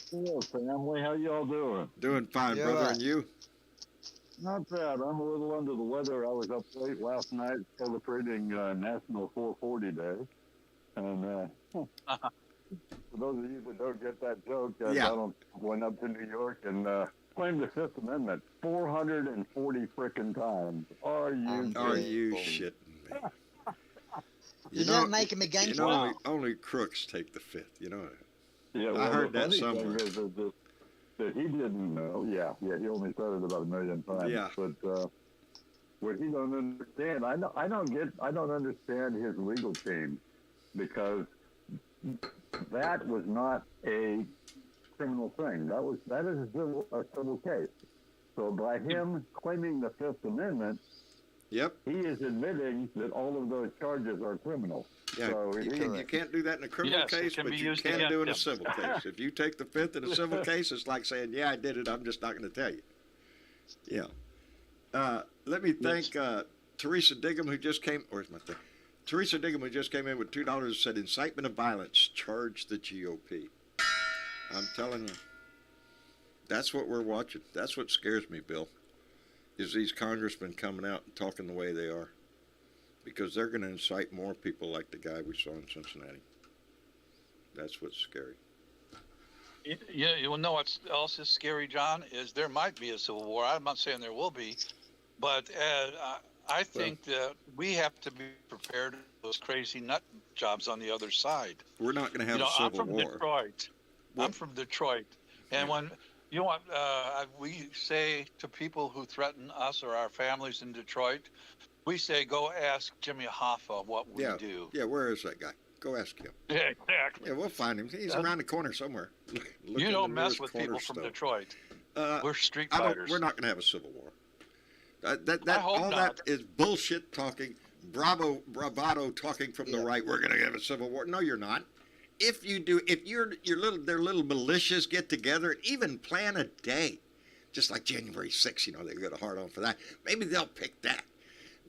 Hello, family. How y'all doing? Doing fine, brother. Right. And you? Not bad. I'm a little under the weather. I was up late last night celebrating National 440 Day. And for those of you that don't get that joke, I went up to New York and claimed the Fifth Amendment 440 frickin' times. Are you shitting me? Does that make him against only crooks take the Fifth, you know. Yeah, I heard that somewhere. That he didn't know. Yeah, he only said it about a million times. Yeah. But what he don't understand, I don't understand his legal team, because that was not a criminal thing. That is a civil case. So by him claiming the Fifth Amendment, yep, he is admitting that all of those charges are criminal. Yeah, so you can't do that in a criminal case, but you can do it in a civil case. If you take the Fifth in a civil case, it's like saying, yeah, I did it, I'm just not going to tell you. Yeah. Let me thank Teresa Diggum, who just came, where's my thing? Teresa Diggum, who just came in with $2, said, incitement of violence, charge the GOP. I'm telling you, that's what we're watching. That's what scares me, Bill, is these congressmen coming out and talking the way they are. Because they're going to incite more people like the guy we saw in Cincinnati. That's what's scary. You know what else is scary, John, is there might be a civil war. I'm not saying there will be, but I think that we have to be prepared for those crazy nut jobs on the other side. We're not going to have a civil war. I'm from Detroit. And when we say to people who threaten us or our families in Detroit, we say, go ask Jimmy Hoffa what we do. Yeah, where is that guy? Go ask him. Yeah, exactly. Yeah, we'll find him. He's around the corner somewhere. You don't mess with people from Detroit. We're street fighters. We're not going to have a civil war. That is bullshit talking, bravado talking from the right. We're going to have a civil war. No, you're not. If you do, if their little militias get together and even plan a day, just like January 6th, they got a hard on for that. Maybe they'll pick that.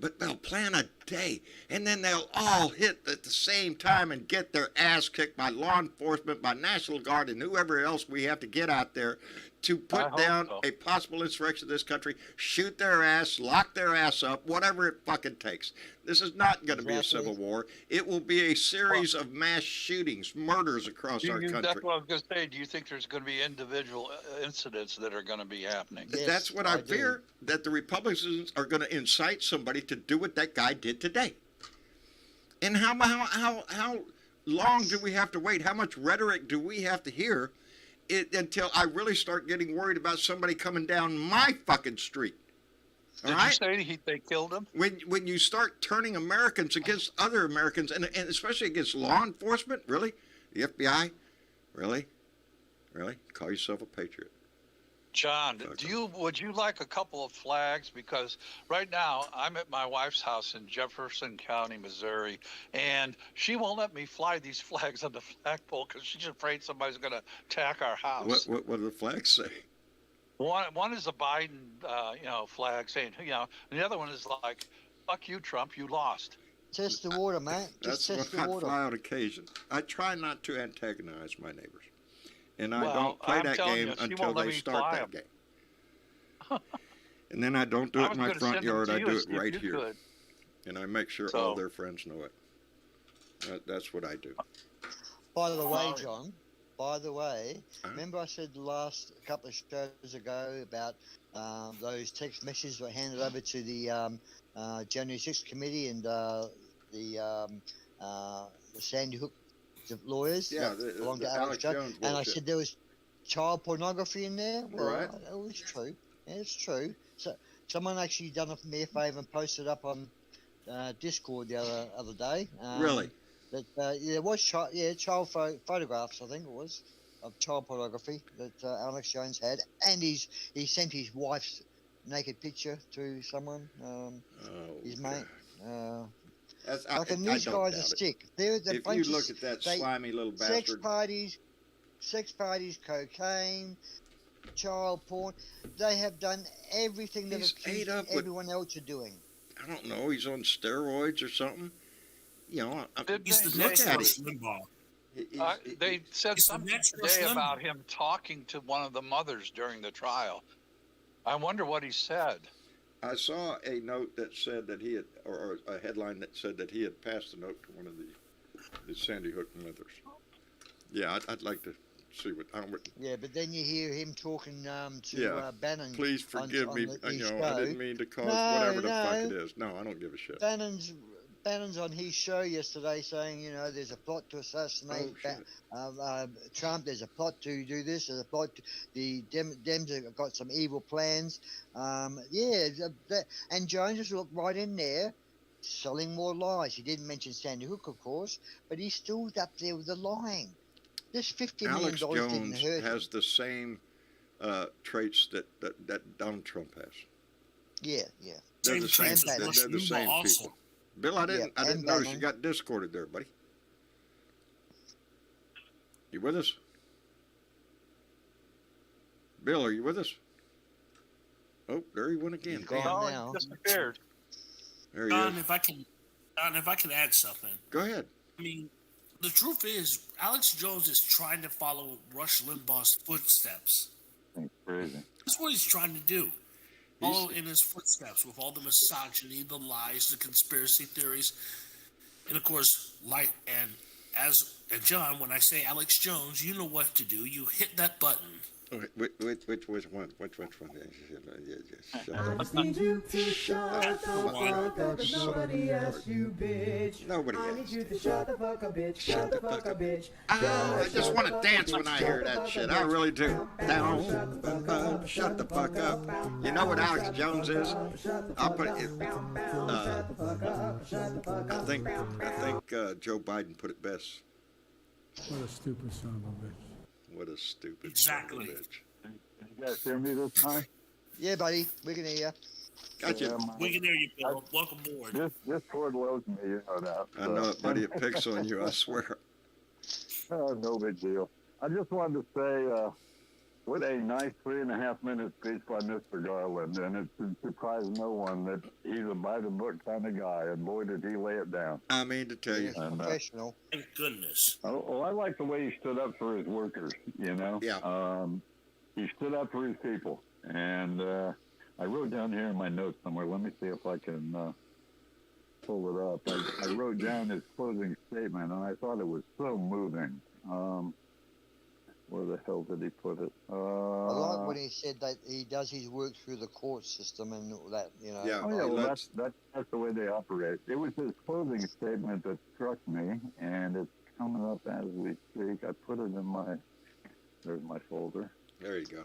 But they'll plan a day, and then they'll all hit at the same time and get their ass kicked by law enforcement, by National Guard, and whoever else we have to get out there to put down a possible insurrection of this country, shoot their ass, lock their ass up, whatever it fucking takes. This is not going to be a civil war. It will be a series of mass shootings, murders across our country. That's what I was going to say. Do you think there's going to be individual incidents that are going to be happening? Yes, that's what I fear, that the Republicans are going to incite somebody to do what that guy did today. And how long do we have to wait? How much rhetoric do we have to hear until I really start getting worried about somebody coming down my fucking street? Did you say they killed him? When you start turning Americans against other Americans, and especially against law enforcement, really? The FBI? Really? Call yourself a patriot. John, would you like a couple of flags? Because right now I'm at my wife's house in Jefferson County, Missouri, and she won't let me fly these flags on the flagpole because she's afraid somebody's going to attack our house. What do the flags say? One is a Biden, flag saying, and the other one is like, "Fuck you, Trump, you lost." Test the water, mate. Just test the water. I fly on occasion. I try not to antagonize my neighbors. And I don't play that game until they start that game. And then I don't do it in my front yard. I do it right here. And I make sure all their friends know it. That's what I do. By the way, John, remember I said the last couple of shows ago about those text messages were handed over to the January 6th committee and the Sandy Hook lawyers that belong to Alex Jones, and I said there was child pornography in there. Well, right. It was true. It's true. So someone actually done me a favour and posted up on Discord the other day. Really? That there was child photographs, I think it was, of child pornography that Alex Jones had, and he sent his wife's naked picture to someone, his mate. These guys are sick. If you look at that slimy little bastard. Sex parties, cocaine, child porn. They have done everything that everyone else are doing. I don't know. He's on steroids or something. He's the next Limbaugh. They said something today about him talking to one of the mothers during the trial. I wonder what he said. I saw a note that said that he had, or a headline that said that he had passed a note to one of the Sandy Hook mothers. Yeah, I'd like to see what I don't. Yeah, but then you hear him talking to Yeah. Bannon. Please forgive on me. his You know, show. I didn't mean to cause No, whatever the no. fuck it is. No, I don't give a shit. Bannon's on his show yesterday saying, there's a plot to assassinate Trump. There's a plot to do this. There's a plot. The Dems have got some evil plans. And Jones just looked right in there, selling more lies. He didn't mention Sandy Hook, of course, but he still up there with the lying. This $50 million Alex didn't Jones hurt has him. the same traits that Donald Trump has. Yeah. They're the same. traits as They're Rush the Limbaugh same also. people. Bill, I didn't and notice Bannon. you got discorded there, buddy. You with us? Bill, are you with us? Oh, there he went again. He's gone No, now. it disappeared. There he Don, is. if I can add something. Go ahead. I mean, the truth is, Alex Jones is trying to follow Rush Limbaugh's footsteps. That's crazy. That's what he's trying to do. Follow in his footsteps with all the misogyny, the lies, the conspiracy theories, and of course, and John, when I say Alex Jones, you know what to do. You hit that button. Okay, which one? Which one? Shut I up. just need you to shut the fuck up, 'cause nobody asked you, bitch. Nobody I need asked. you to shut the fuck up, bitch. Shut the fuck up, bitch. I just want to dance when I hear that shit. I really do. Down, shut the fuck up. You know what Alex Jones is? I'll put it. I think Joe Biden put it best. What a stupid son of a bitch. What a stupid Exactly. son of a bitch. Can you guys hear me this time? Yeah, buddy, we can hear you. Gotcha. Yeah, We can hear you, Bill. Welcome aboard. this cord loves me, you know that. I know it, buddy. It picks on you. I swear. No big deal. I just wanted to say, what a nice 3.5-minute speech by Mr. Garland, and it should surprise no one that he's a by-the-book kind of guy, and boy, did he lay it down. I mean to tell you. And, Professional. Thank goodness. I like the way he stood up for his workers, you know? Yeah. He stood up for his people, and I wrote down here in my notes somewhere. Let me see if I can pull it up. I wrote down his closing statement, and I thought it was so moving. Where the hell did he put it? I like when he said that he does his work through the court system and all that, Yeah. Oh yeah, well that's the way they operate. It was his closing statement that struck me, and it's coming up as we speak. I put it in there's my folder. There you go.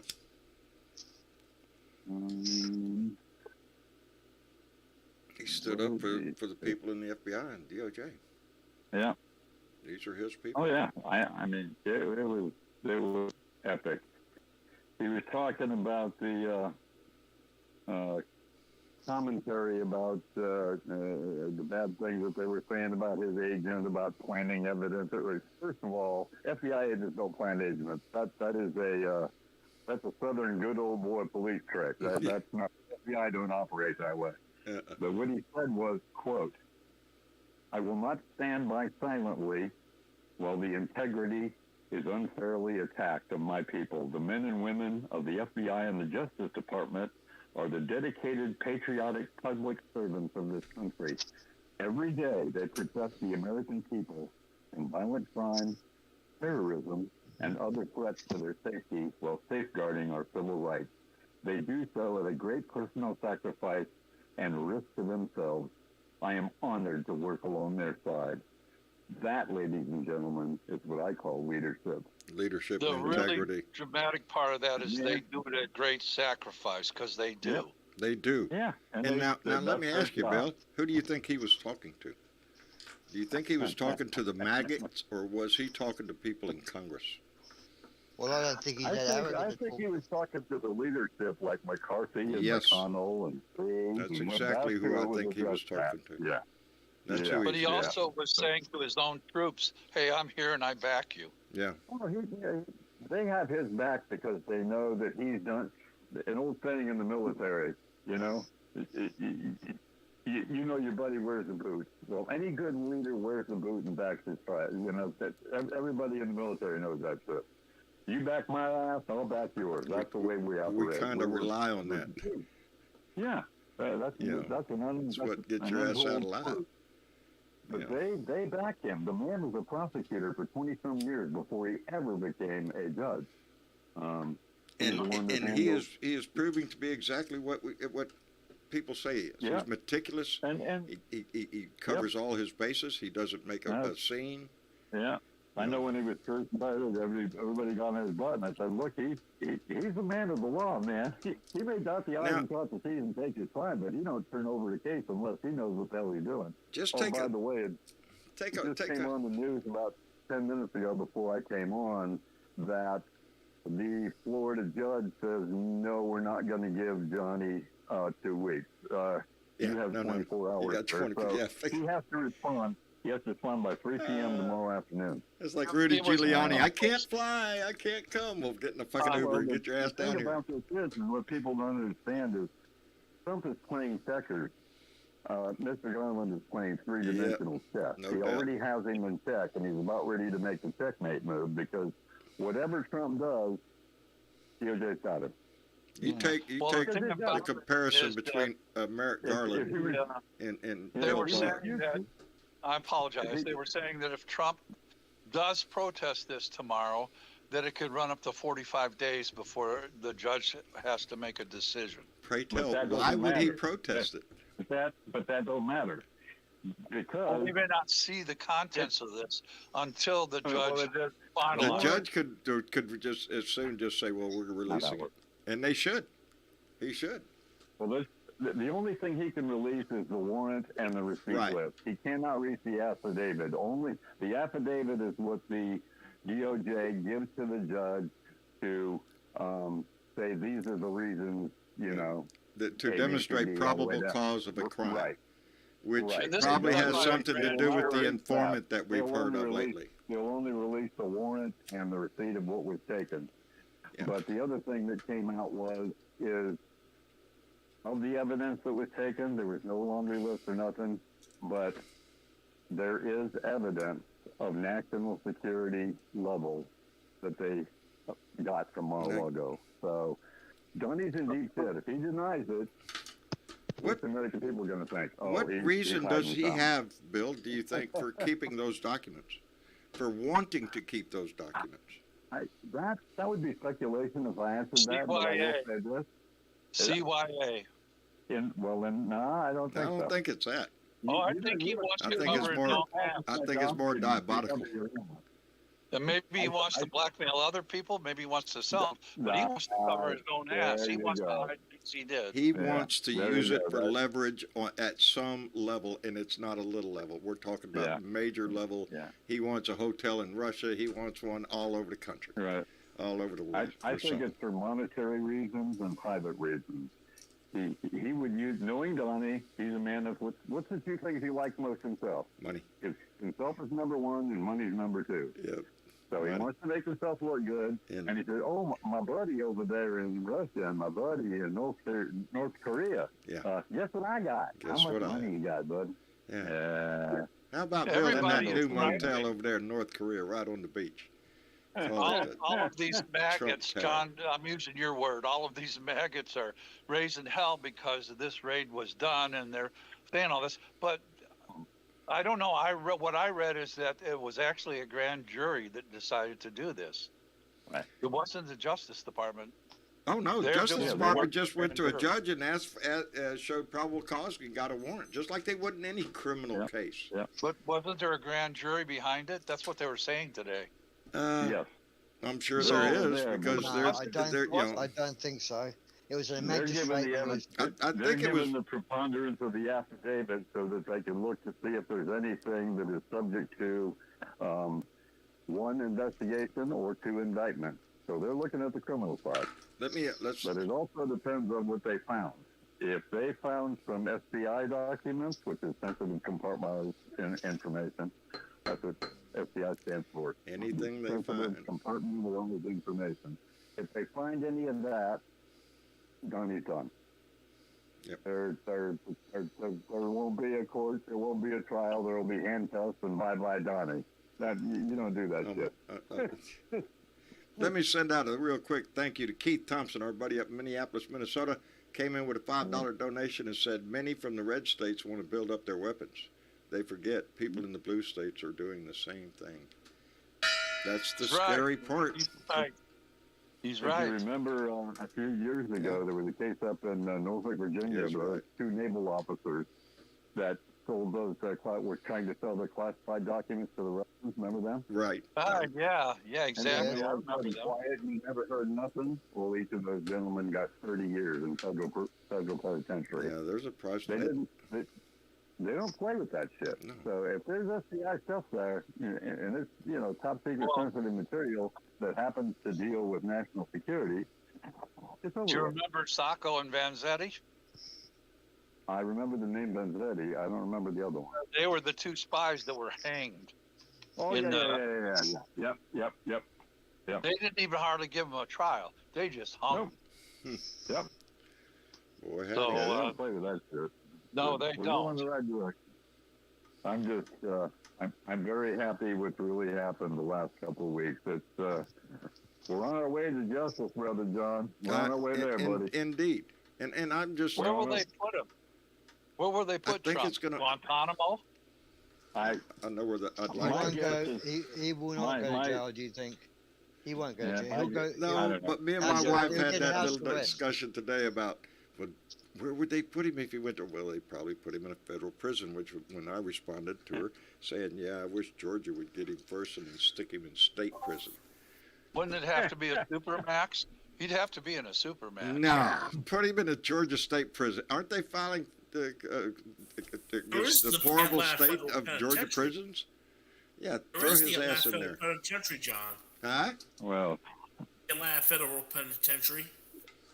He stood up for the people in the FBI and DOJ. Yeah. These are his people. Oh yeah. I mean, it was epic. He was talking about the commentary about the bad things that they were saying about his agent, about planting evidence. It was, first of all, FBI agents don't plant agents. That's a Southern good old boy police trick. That's not, FBI don't operate that way. But what he said was, quote, "I will not stand by silently while the integrity is unfairly attacked of my people. The men and women of the FBI and the Justice Department are the dedicated, patriotic public servants of this country. Every day they protect the American people from violent crime, terrorism, and other threats to their safety while safeguarding our civil rights. They do so at a great personal sacrifice and risk to themselves. I am honored to work along their side." That, ladies and gentlemen, is what I call leadership. Leadership The and really integrity. dramatic part of that is they do it at great sacrifice, because they do. Yep. They do. Yeah. And now let me ask you, Bill, who do you think he was talking to? Do you think he was talking to the maggots, or was he talking to people in Congress? Well, I don't think he's that I arrogant. think he was talking to the leadership like McCarthy and Yes. McConnell and Cruz. That's and exactly who I think he was addressed talking that. to. Yeah. That's Yeah. who But he yeah. also was saying to his own troops, "Hey, I'm here and I back you." Yeah. Well, they have his back because they know that he's done an old saying in the military, you know, you know your buddy wears the boot. Well, any good leader wears the boot and backs his tribe. You know, that everybody in the military knows that shit. You back my ass, I'll back yours. That's the way we operate. We kind of rely on that. Yeah, that's what gets your ass out of line. But Yeah. they back him. The man was a prosecutor for 20-some years before he ever became a judge. He's the one that And he handles- is proving to be exactly what people say he is. Yeah. He's meticulous. and He covers all his bases. He doesn't make a scene. yeah. I know when he was first invited, everybody got on his butt, and I said, "Look, he's a man of the law, man. He may dot the i's and cross the t's and take his time, but he don't turn over the case unless he knows what the hell he's doing." Just by the way, it just came on the news about 10 minutes ago before I came on that the Florida judge says, "No, we're not going to give Johnny 2 weeks. You have 24 hours." You got 20, so yeah. he has to respond. He has to respond by 3 p.m. tomorrow afternoon. It's like Rudy Giuliani. I can't fly. I can't come. Well, get in a fucking Uber and get your ass down The thing here. about this is, and what people don't understand is, Trump is playing checkers. Mr. Garland is playing three-dimensional chess. No He doubt. already has him in check, and he's about ready to make the checkmate move because whatever Trump does, DOJ's got him. You take Well, the thing the about comparison is that- between Merrick Garland Yeah. and They Bill were Barr. saying that, I apologize, they were saying that if Trump does protest this tomorrow, that it could run up to 45 days before the judge has to make a decision. Pray But tell, that why doesn't would he matter. protest it? But that don't matter because We may not see the contents of this until the Well, judge The finalizes. judge could just as soon just say, "Well, we're releasing it," and they should. He should. Well, the only thing he can release is the warrant and the receipt Right. list. He cannot release the affidavit. Only the affidavit is what the DOJ gives to the judge to say these are the reasons, To ABCD, demonstrate all the way probable down. cause of a crime, Right. which Right. This probably is has why something to do with the They'll informant that we've they'll heard only of release- lately. They'll only release the warrant and the receipt of what was taken. Yeah. But the other thing that came out is of the evidence that was taken, there was no laundry list or nothing, but there is evidence of national security levels that they got from Mar-a-Lago. So Donnie's in deep shit. If he denies it, what the American people are going to think? Oh, What he's reason hiding does he something. have, Bill, do you think, for keeping those documents? For wanting to keep those documents? That would be speculation if I answered that. But I will say this. CYA. No, I don't I think so. don't think it's that. Oh, I think he wants I to think it's cover it more- all half. I think it's more diabolical. And maybe he wants to blackmail other people. Maybe he wants to sell them. But he wants to cover his own ass. there He you wants to go. hide things he did. He Yeah, wants to there use you it go, for right. leverage at some level, and it's not a little level. We're talking about Yeah. major level. Yeah. He wants a hotel in Russia. He wants one all over the country, Right. all over the world. I for think some. it's for monetary reasons and private reasons. He would use, knowing Donnie, he's a man of what's the two things he likes most himself? Money. Himself is number one and money is number two. Yep. So he Right. wants to make himself look good. And- And he said, "Oh, my buddy over there in Russia and my buddy in North Korea. Yeah. Guess what I got? Guess How much what I money you got, bud? Yeah. How about building that Everybody new is right. motel over there in North Korea, right on the beach? All of these maggots, Tower. John, I'm using your word, all of these maggots are raising hell because this raid was done and they're saying all this. But I don't know. What I read is that it was actually a grand jury that decided to do this. Right. It wasn't the Justice Department. Oh no, the They're Justice doing Department work just went to and a judge and showed probable cause and got a warrant, just like they would in any criminal case. Yeah. But wasn't there a grand jury behind it? That's what they were saying today. Yes. I'm sure So- there is There, because but- No, there's, I don't think so. It was a They're giving magistrate. the who evidence. was- I They're think it was giving the preponderance of the affidavit so that they can look to see if there's anything that is subject to one investigation or two indictments. So they're looking at the criminal side. let's But it also depends on what they found. If they found some FBI documents, which is sensitive compartmentalized information, that's what FBI stands for. anything they Sensitive find. compartmentalized information. If they find any of that, Donnie's done. Yep. There won't be a court, there won't be a trial, there will be handcuffs and bye-bye Donnie. That you don't do that shit. Let me send out a real quick thank you to Keith Thompson, our buddy up in Minneapolis, Minnesota. Came in with a $5 donation and said many from the red states want to build up their weapons. they forget people in the blue states are doing the same thing. That's the That's right. scary part. He's right. He's If you right. remember, a few years ago, there was a case up in Norfolk, Virginia, Yes, where right. 2 naval officers that sold those, were trying to sell the classified documents to the Russians. Remember them? Right. Yeah, And exactly. then I all of a remember sudden, them. quiet, and you never heard nothing. Well, each of those gentlemen got 30 years in federal penitentiary. Yeah, there's a price. They didn't. They don't play with that shit. No. So if there's FBI stuff there, and it's top secret sensitive material that happens to deal with national security, it's over. Do you with. remember Sacco and Vanzetti? I remember the name Vanzetti. I don't remember the other one. They were the 2 spies that were hanged. Oh, In, yeah. Yep. They didn't even hardly give them a trial. They just hung them. Yep. Boy, howdy. So, Yeah, they don't play with that shit. No, they We're going don't. the right direction. I'm just, I'm very happy with what really happened the last couple of weeks. It's, we're on our way to justice, Brother John. We're on our way there, buddy. Indeed. And I'm just. Where will they put him? Where will they put think Trump? it's gonna- Guantanamo? I know where I'd He like won't to. go. He will not go my- to jail. Do you think? He won't go to Yeah, jail. He'll go. I No, don't know. but me and He'll my get- wife he'll had get that house little arrest. discussion today about where would they put him if he went to. Well, they probably put him in a federal prison. Which, when I responded to her, saying, "Yeah, I wish Georgia would get him first and then stick him in state prison." Wouldn't it have to be a supermax? He'd have to be in a supermax. No, put him in a Georgia state prison. Aren't they filing the is the deplorable Atlanta state federal of Georgia penitentiary. prisons? Yeah, There throw is his the ass in Atlanta there. Federal Penitentiary, John. Huh? well, The Atlanta Federal Penitentiary.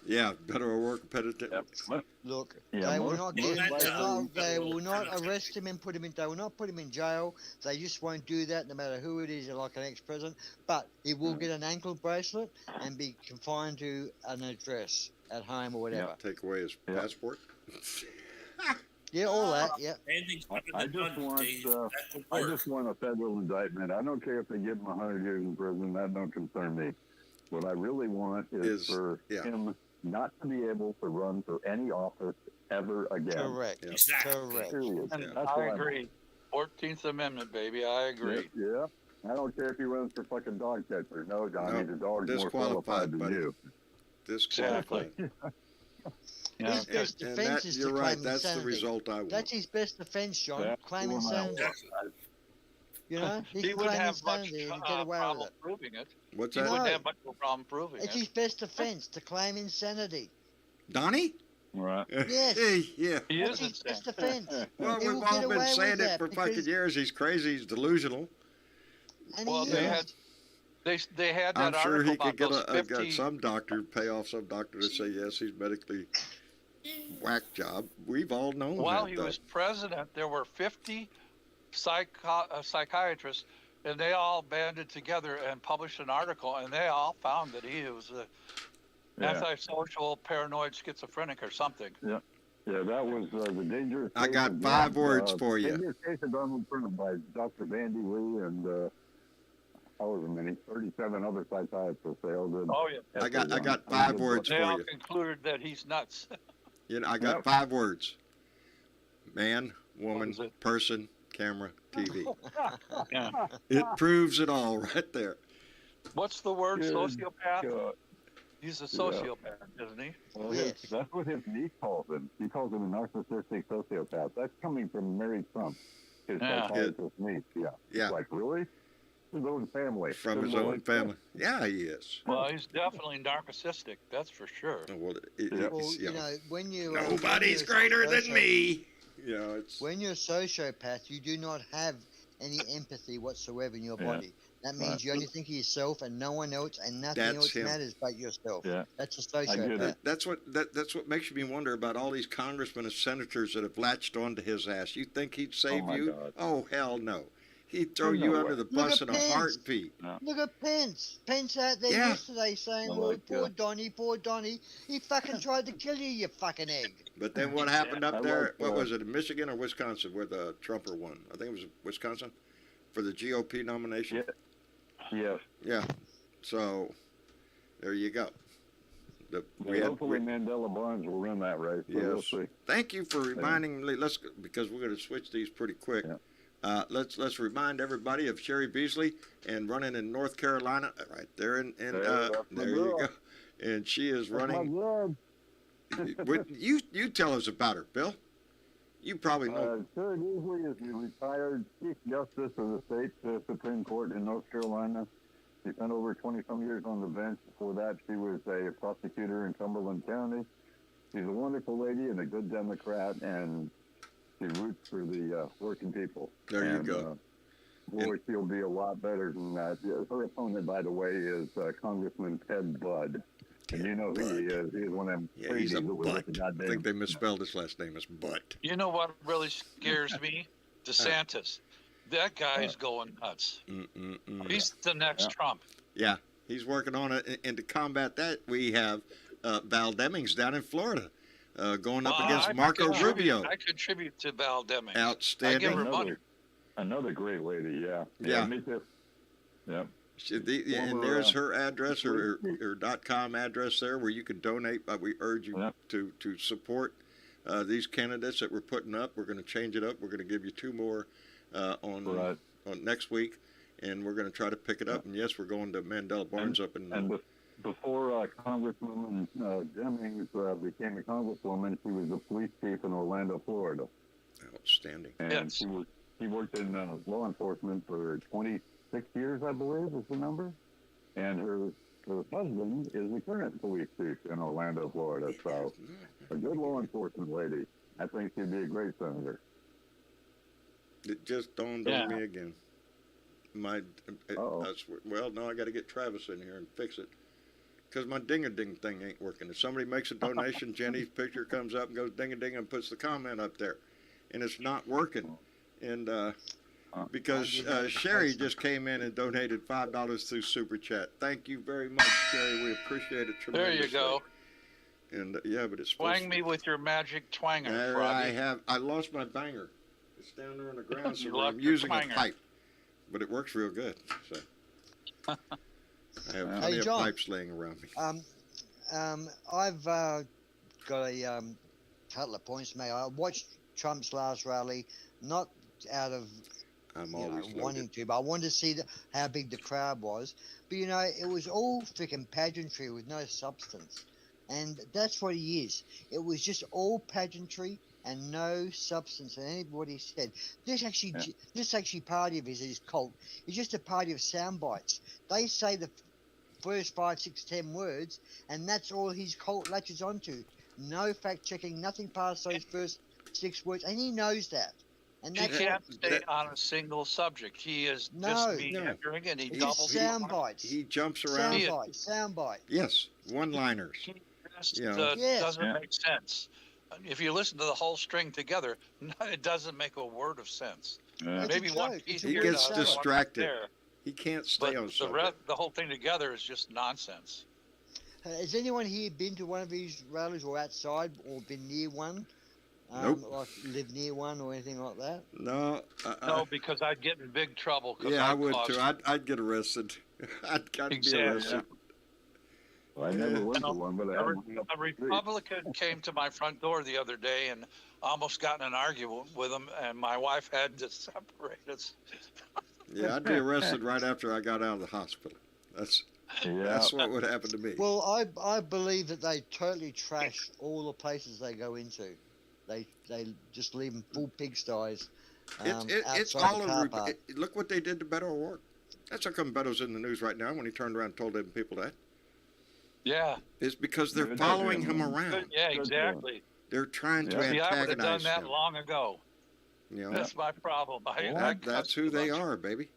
Yeah, federal work penitentiary. Look, Yeah, they will most- not most get him. places- They will not arrest him and put him in. They will not put him in jail. They just won't do that, no matter who it is, like an ex-president. But he will get an ankle bracelet and be confined to an address at home or whatever. Take away his Yeah. passport. Yeah, all that. Yeah. Anything's better I than just done, want, Dave. That would I work. just want a federal indictment. I don't care if they give him 100 years in prison. That don't concern me. What I really want is for him not to be able to run for any office ever again. Correct. Yeah. Exactly. Correct. Period. And That's what I want. agree. 14th Amendment, baby. I agree. Yeah. I don't care if he runs for fucking dog catcher. No, Johnny, No, the dog's more disqualified, qualified than buddy. you. Disqualified. Yeah. His best And defense that, is you're to right. claim That's the insanity. result I want. That's his best defense, John. Yeah, Claim well, insanity. now- You know, he He can wouldn't claim have much insanity and get away with problem it. proving it. What's He that? wouldn't No. have much of a problem proving It's it. his best defense to claim insanity. Donnie? Right. Yes. Hey, yeah. He That's is his best insane. defense. Well, He we've will all get been away saying with it that for fucking because- years. He's crazy. He's delusional. And Well, he they is. had they had I'm that sure article he could get about those 50. some doctor, pay off some doctor to say yes, he's medically whack job. We've all known While that. he though. was president, there were 50 psychiatrists, and they all banded together and published an article, and they all found that he was a Yeah. antisocial, paranoid, schizophrenic, or something. Yeah, that was the dangerous. I case got of 5 words for you. Dangerous case of Donald Trump by Dr. Bandy Lee and however many, 37 other psychiatrists. They all did. Oh yeah. I got 5 words They for all you. concluded that he's nuts. You know, I got Yep. 5 words. Man, woman, What is it? person, camera, TV. Yeah. It proves it all right there. What's the word? Good Sociopath. God. He's a sociopath, isn't he? Well, Yes. that's what his niece calls him. She calls him a narcissistic sociopath. That's coming from Mary Trump, his Yeah. psychiatrist niece. Yeah. Yeah. It's like, really? His own family. From Couldn't his own believe family. Yeah, he is. Well, he's definitely narcissistic. That's for sure. Oh, well, Well, you know, when you nobody's when you're greater than socio- me. You know, it's When you're a sociopath, you do not have any empathy whatsoever in your Yeah. body. That means you only think of yourself and no one else, and nothing That's else him. matters but yourself. Yeah. That's a I get sociopath. it. that's what makes me wonder about all these congressmen and senators that have latched onto his ass. You think he'd save my you? God. Oh hell no. He'd throw No you way. under the Look bus at in a Pence. heartbeat. Look at Pence. Pence out there Yeah. yesterday saying, Oh, well, my poor God. Donnie, poor Donnie. He fucking tried to kill you, you fucking egg. But then what happened I up there? like, What was it, in Michigan or Wisconsin, where the Trumper won? I think it was Wisconsin for the GOP nomination. Yes. Yeah. So there you go. Hopefully Mandela Barnes will run that race. So we'll Yes. see. Thank you for reminding me. Because we're going to switch these pretty quick. Yeah. Let's remind everybody of Sherry Beasley and running in North Carolina, right there there you go. And she is running. You tell us about her, Bill. You probably know. Sherry Beasley is the retired Chief Justice of the state Supreme Court in North Carolina. She spent over 20-some years on the bench. Before that, she was a prosecutor in Cumberland County. She's a wonderful lady and a good Democrat, and she roots for the working people. There you go. Boy, she'll be a lot better than that. Her opponent, by the way, is Congressman Ted Budd. And you know who he is. He's one of them. Yeah, he's a butt. I think they misspelled his last name as Butt. You know what really scares me? DeSantis. That guy's going nuts. He's the next Trump. Yeah, he's working on it. And to combat that, we have Val Demings down in Florida going up against Marco Rubio. I contribute to Val Demings. Outstanding. I give her money. Another great lady, yeah. Yeah. Me too. Yeah. And there's her address, her .com address there, where you can donate. But we urge you to support these candidates that we're putting up. We're going to change it up. We're going to give you 2 more on next week, and we're going to try to pick it up. And yes, we're going to Mandela Barnes up in. And before Congresswoman Demings became a congresswoman, she was the police chief in Orlando, Florida. Outstanding. And she worked in law enforcement for 26 years, I believe, is the number. And her husband is the current police chief in Orlando, Florida. So, a good law enforcement lady. I think she'd be a great senator. It just dawned on me again. Well, no, I got to get Travis in here and fix it. Because my ding-a-ding thing ain't working. If somebody makes a donation, Jenny's picture comes up and goes ding-a-ding and puts the comment up there. And it's not working. And because Sherry just came in and donated $5 through Super Chat. Thank you very much, Sherry. We appreciate it tremendously. There you go. And but it's Twang me with your magic twanger, there Froggy. I lost my banger. It's down there on the ground, so You I'm lost your using a twanger. pipe. But it works real good. So I have plenty of John. pipes laying around me. I've got a couple of points to make. I watched Trump's last rally, not out of wanting to, but I wanted to see how big the crowd was. But it was all freaking pageantry with no substance, and that's what he is. It was just all pageantry and no substance. And anybody said this actually party of his cult is just a party of sound bites. They say the first 5, 6, 10 words, and that's all his cult latches onto. No fact checking, nothing past those first 6 words, and he knows that. And He can't stay on a single subject. He is just meandering, and he doubles sound bites. He jumps around. Sound bite. Yes, one-liners. He just doesn't make sense. If you listen to the whole string together, it doesn't make a word of sense. Maybe one piece He here, gets one distracted. there. He can't stay on subject. The whole thing together is just nonsense. Has anyone here been to one of these rallies or outside or been near one? Nope. Like live near one or anything like that? No. No, because I'd get in big trouble. Yeah, I would too. I'd get arrested. I'd be arrested. Well, I never went to one, but a Republican came to my front door the other day and almost got in an argument with him, and my wife had to separate us. Yeah, I'd be arrested right after I got out of the hospital. That's what would happen to me. Well, I believe that they totally trash all the places they go into. They just leave them full pigsties. It's all look what they did to Beto O'Rourke. That's how come Beto's in the news right now when he turned around and told them people that. Yeah. It's because they're following him around. Yeah, exactly. They're trying to antagonize him. I would have done that long ago. That's my problem. That's who they are, baby.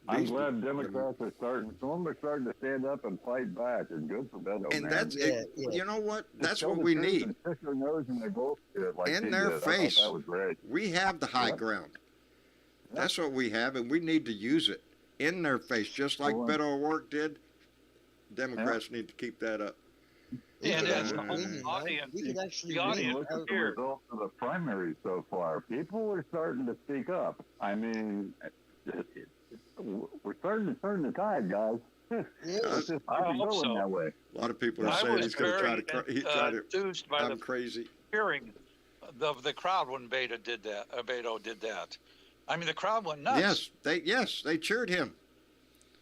I'm glad Democrats are starting to stand up and fight back. It's good for Beto. And that's you know what? That's what we need. In their face. That was great. We have the high ground. That's what we have, and we need to use it in their face, just like Beto O'Rourke did. Democrats need to keep that up. And as the whole audience, the audience look at the here. results of the primaries so far. People are starting to speak up. I mean, we're starting to turn the tide, guys. It's just I fucking hope going so. that way. A lot of people are I saying was he's going to try very to enthused by I'm the crazy. hearing of the crowd when Beto did that. I mean, the crowd went nuts. Yes, they cheered him.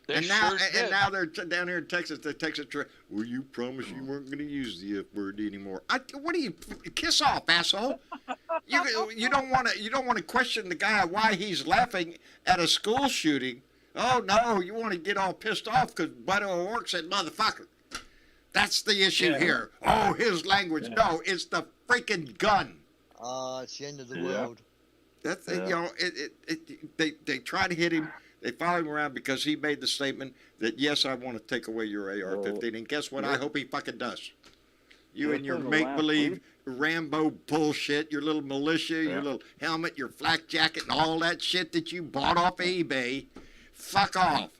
They and sure and did. now they're down here in Texas. The Texas, well, you promised you weren't going to use the F word anymore. What do you kiss off, asshole? You don't want to question the guy why he's laughing at a school shooting. Oh no, you want to get all pissed off because Beto O'Rourke said motherfucker. That's the issue here. Oh, his language. No, it's the freaking gun. It's the end of the world. That's they try to hit him. They follow him around because he made the statement that yes, I want to take away your AR-15, and guess what? I hope he fucking does. You and your make-believe Rambo bullshit, your little militia, your little helmet, your flak jacket, and all that shit that you bought off eBay. Fuck off.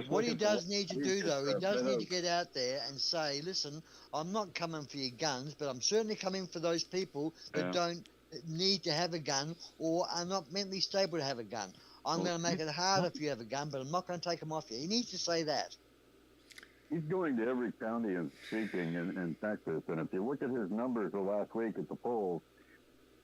What he does need to do, though, he does need to get out there and say, listen, I'm not coming for your guns, but I'm certainly coming for those people that don't need to have a gun or are not mentally stable to have a gun. I'm going to make it harder if you have a gun, but I'm not going to take them off you. He needs to say that. He's going to every county and speaking in Texas, and if you look at his numbers the last week at the polls,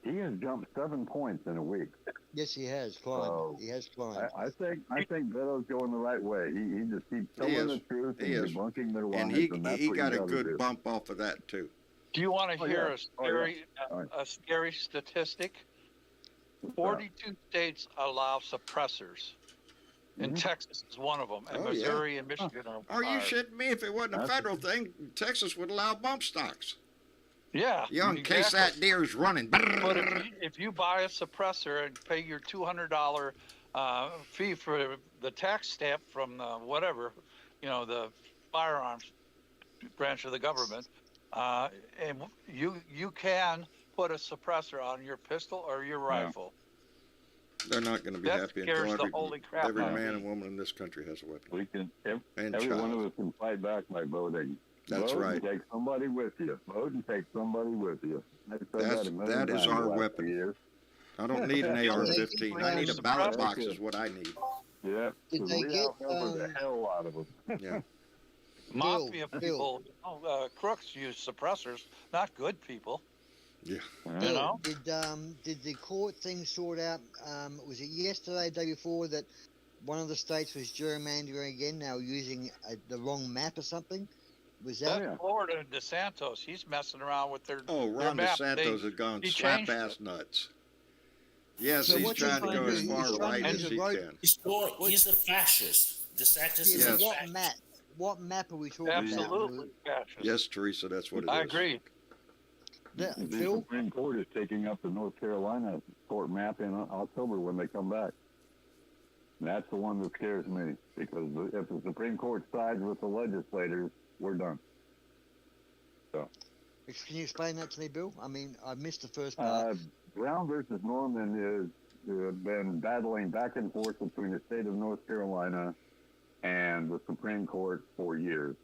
he has jumped 7 points in a week. Yes, he has climbed. So, he has climbed. I think Beto's going the right way. He just keeps telling the truth and debunking their lies, and that's he what got you a good do. bump off of that too. Do you want to hear a scary statistic? 42 states allow suppressors. And Texas is one of them. And Missouri and Michigan are. Are you shitting me? If it wasn't a federal thing, Texas would allow bump stocks. Yeah. In case that deer's running. But if you buy a suppressor and pay your $200 fee for the tax stamp from the firearms branch of the government, and you can put a suppressor on your pistol or your rifle. They're not going to be happy until every man and woman in this country has a weapon. Every one of us can fight back by voting. That's Vote right. And take somebody with you. Vote and take somebody with you. That is our weapon. I don't need an AR-15. I need a ballot box is what I need. Yeah. Did they get the hell out of them? Yeah. Mafia people, crooks use suppressors, not good people. Yeah. You know? Did the court thing sort out? Was it yesterday, day before, that one of the states was gerrymandering again? Now using the wrong map or something. Was that Florida and DeSantis? He's messing around with their. Ron their DeSantis has gone slap ass nuts. Yes, So he's what trying to he's go trying as to do, far he's trying right to as do he the road- can. He's a fascist. DeSantis is a what fascist. map? What map are we talking Absolutely. about? Yes, Teresa, that's what it is. I agree. The Phil? Supreme Court is taking up the North Carolina court map in October when they come back. And that's the one that scares me, because if the Supreme Court sides with the legislators, we're done. So, Can you explain that to me, Bill? I mean, I missed the first part. Brown versus Norman has been battling back and forth between the state of North Carolina and the Supreme Court for years,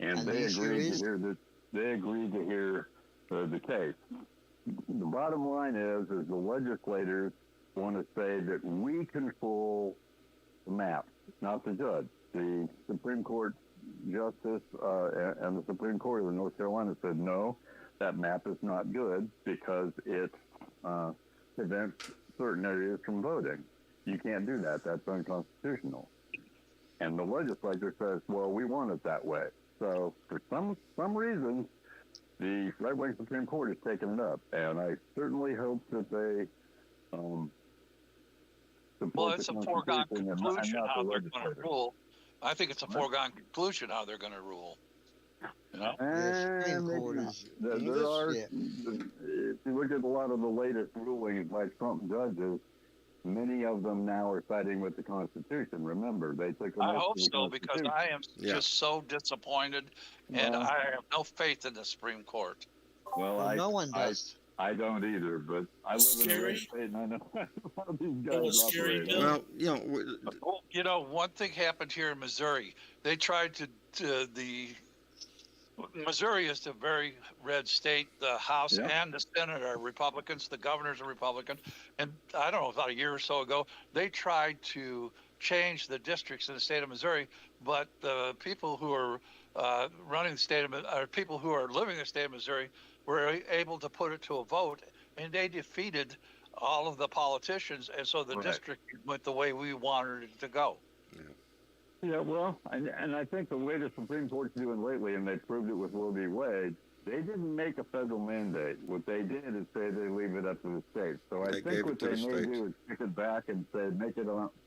and they agreed to hear the case. The bottom line is the legislators want to say that we control the map, not the judge. The Supreme Court justice and the Supreme Court of North Carolina said no, that map is not good because it prevents certain areas from voting. You can't do that. That's unconstitutional. And the legislature says, well, we want it that way. So for some reason, the right-wing Supreme Court has taken it up, and I certainly hope that they support It's the a foregone Constitution and conclusion not how the they're going to legislators. rule. I think it's a foregone conclusion how they're going to rule. You know? The Supreme maybe Court not. is- There are, yeah. if you look at a lot of the latest rulings by Trump judges, many of them now are siding with the Constitution. Remember, they took I hope so, because I am just so disappointed, and Well- I have no faith in the Supreme Court. Well, Well, no one does. I don't either, but I live in a red state, and I know how these guys operate. Well, You know, one thing happened here in Missouri. They tried Missouri is a very red state. The House and the Senate are Republicans. The governors are Republican. And I don't know, about a year or so ago, they tried to change the districts in the state of Missouri, but the people who are running the state of, or people who are living in the state of Missouri were able to put it to a vote, and they defeated all of the politicians, and so the district went the way we wanted it to go. Yeah, well, and I think the way the Supreme Court's doing lately, and they proved it with Roe v. Wade, they didn't make a federal mandate. What they did is say they leave it up to the states. So I think what they may do is pick it back and say,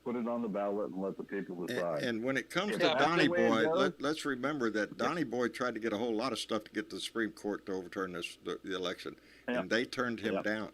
put it on the ballot and let the people decide. And when it comes to Donnie Boy, let's remember that Donnie Boy tried to get a whole lot of stuff to get the Supreme Court to overturn the election, and they turned him down.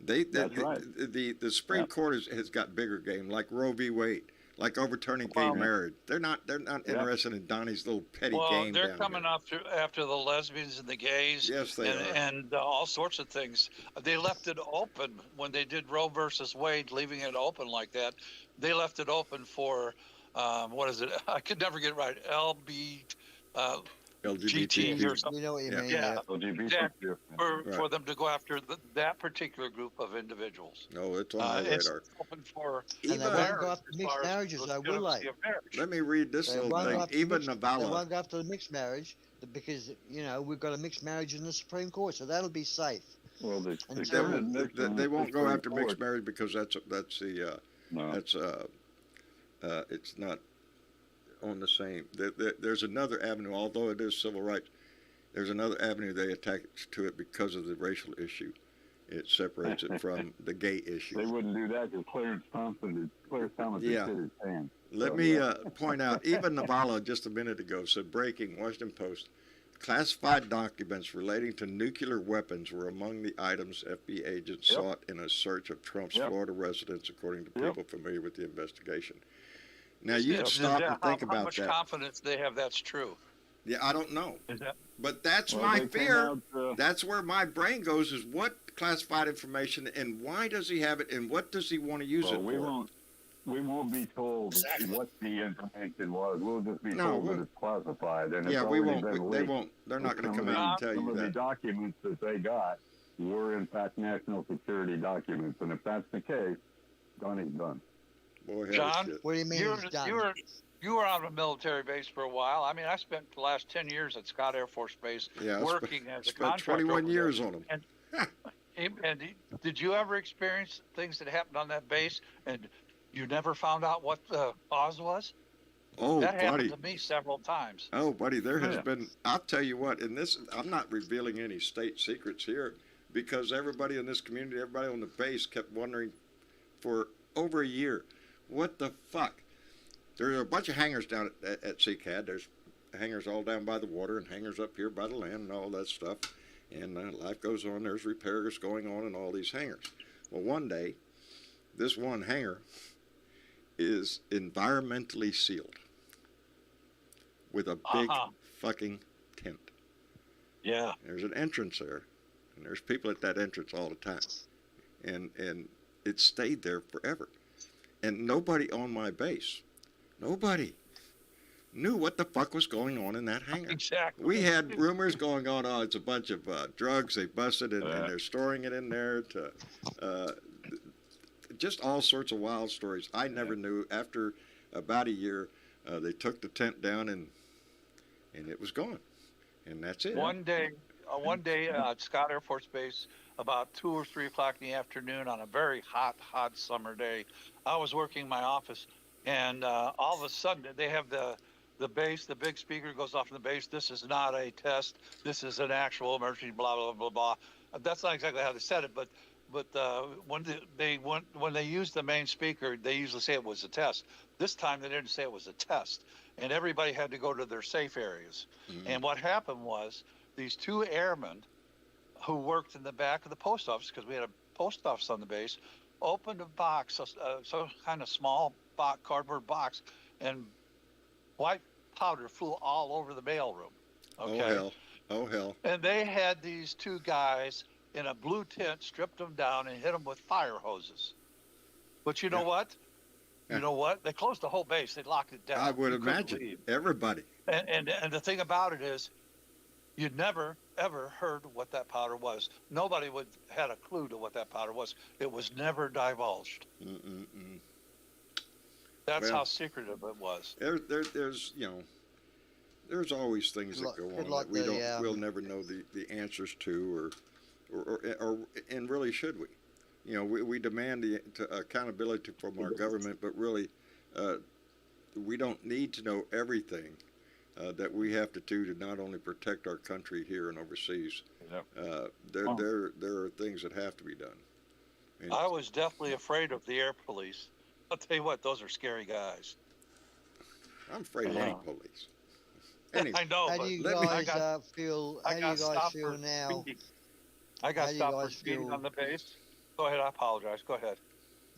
The Supreme Court has got bigger game, like Roe v. Wade. Like overturning gay marriage. They're not interested in Donnie's little petty game. Well, they're coming after the lesbians and the gays. Yes, they are. And all sorts of things. They left it open when they did Roe versus Wade, leaving it open like that. They left it open for, what is it? I could never get it right. LGBT or something. You know what you mean? Yeah. LGBT. For them to go after that particular group of individuals. No, it's on my radar. It's open for And they won't go after mixed marriages, though, will they? Let me read this little thing. Even They Navala. won't go after the mixed marriage because, we've got a mixed marriage in the Supreme Court, so that'll be safe. Well, They won't go after mixed marriage because that's it's not on the same. There's another avenue, although it is civil rights. There's another avenue they attach to it because of the racial issue. It separates it from the gay issue. They wouldn't do that because Clarence Thomas Yeah. did his hand. Let me point out, even Navala just a minute ago said, breaking, Washington Post, classified documents relating to nuclear weapons were among the items FBI agents sought in a search of Trump's Florida residence, according to people familiar with the investigation. Now, you stop and think about that. How much confidence they have that's true? Yeah, I don't know. Is that? But that's my fear. That's where my brain goes, is what classified information and why does he have it and what does he want to use it for? We won't be told what the information was. We'll just be told that it's classified. And it's we won't. been They leaked. won't. They're not going to come out and tell Some you of the that. documents that they got were, in fact, national security documents. And if that's the case, Donnie's done. Boy, John, What do you mean he's done? You were on a military base for a while. I mean, I spent the last 10 years at Scott Air Force Base working as a contractor. Spent 21 years on them. And did you ever experience things that happened on that base and you never found out what the cause was? Oh, that happened buddy. to me several times. Oh, buddy, there has been, I'll tell you what, and this, I'm not revealing any state secrets here because everybody in this community, everybody on the base kept wondering for over a year, what the fuck? There are a bunch of hangars down at CCAD. There's hangars all down by the water and hangars up here by the land and all that stuff. And life goes on. There's repairs going on in all these hangars. Well, one day, this one hangar is environmentally sealed with a big fucking tent. Yeah. There's an entrance there, and there's people at that entrance all the time. And it stayed there forever. And nobody on my base, nobody knew what the fuck was going on in that hangar. Exactly. We had rumors going on, oh, it's a bunch of drugs they busted and they're storing it in there to just all sorts of wild stories. I never knew. After about a year, they took the tent down and it was gone. And that's it. One day at Scott Air Force Base, about 2 or 3 o'clock in the afternoon on a very hot summer day, I was working my office, and all of a sudden they have the base, the big speaker goes off in the base. This is not a test. This is an actual emergency. Blah blah blah blah. That's not exactly how they said it, but when they use the main speaker, they usually say it was a test. This time they didn't say it was a test, and everybody had to go to their safe areas. Mm-hmm. And what happened was these 2 airmen who worked in the back of the post office, because we had a post office on the base, opened a box, some kind of small cardboard box, and white powder flew all over the mailroom. Okay? Oh hell. And they had these 2 guys in a blue tent, stripped them down and hit them with fire hoses. But you know what? You know what? They closed the whole base. They locked it down. I would imagine. Everybody. And the thing about it is, you never, ever heard what that powder was. Nobody had a clue to what that powder was. It was never divulged. That's Well, how secretive it was. There's there's always things that go on like that the, we'll never know the answers to, or and really should we? We demand accountability from our government, but really, we don't need to know everything that we have to do to not only protect our country here and overseas. There are things that have to be done. And I was definitely afraid of the air police. I'll tell you what, those are scary guys. I'm afraid of any police. Anyway, I know. How but do you I guys got- feel? I How do got you guys stopped feel for now? speeding. I got How do you stopped for guys speeding feel- on the base. Go ahead. I apologize. Go ahead.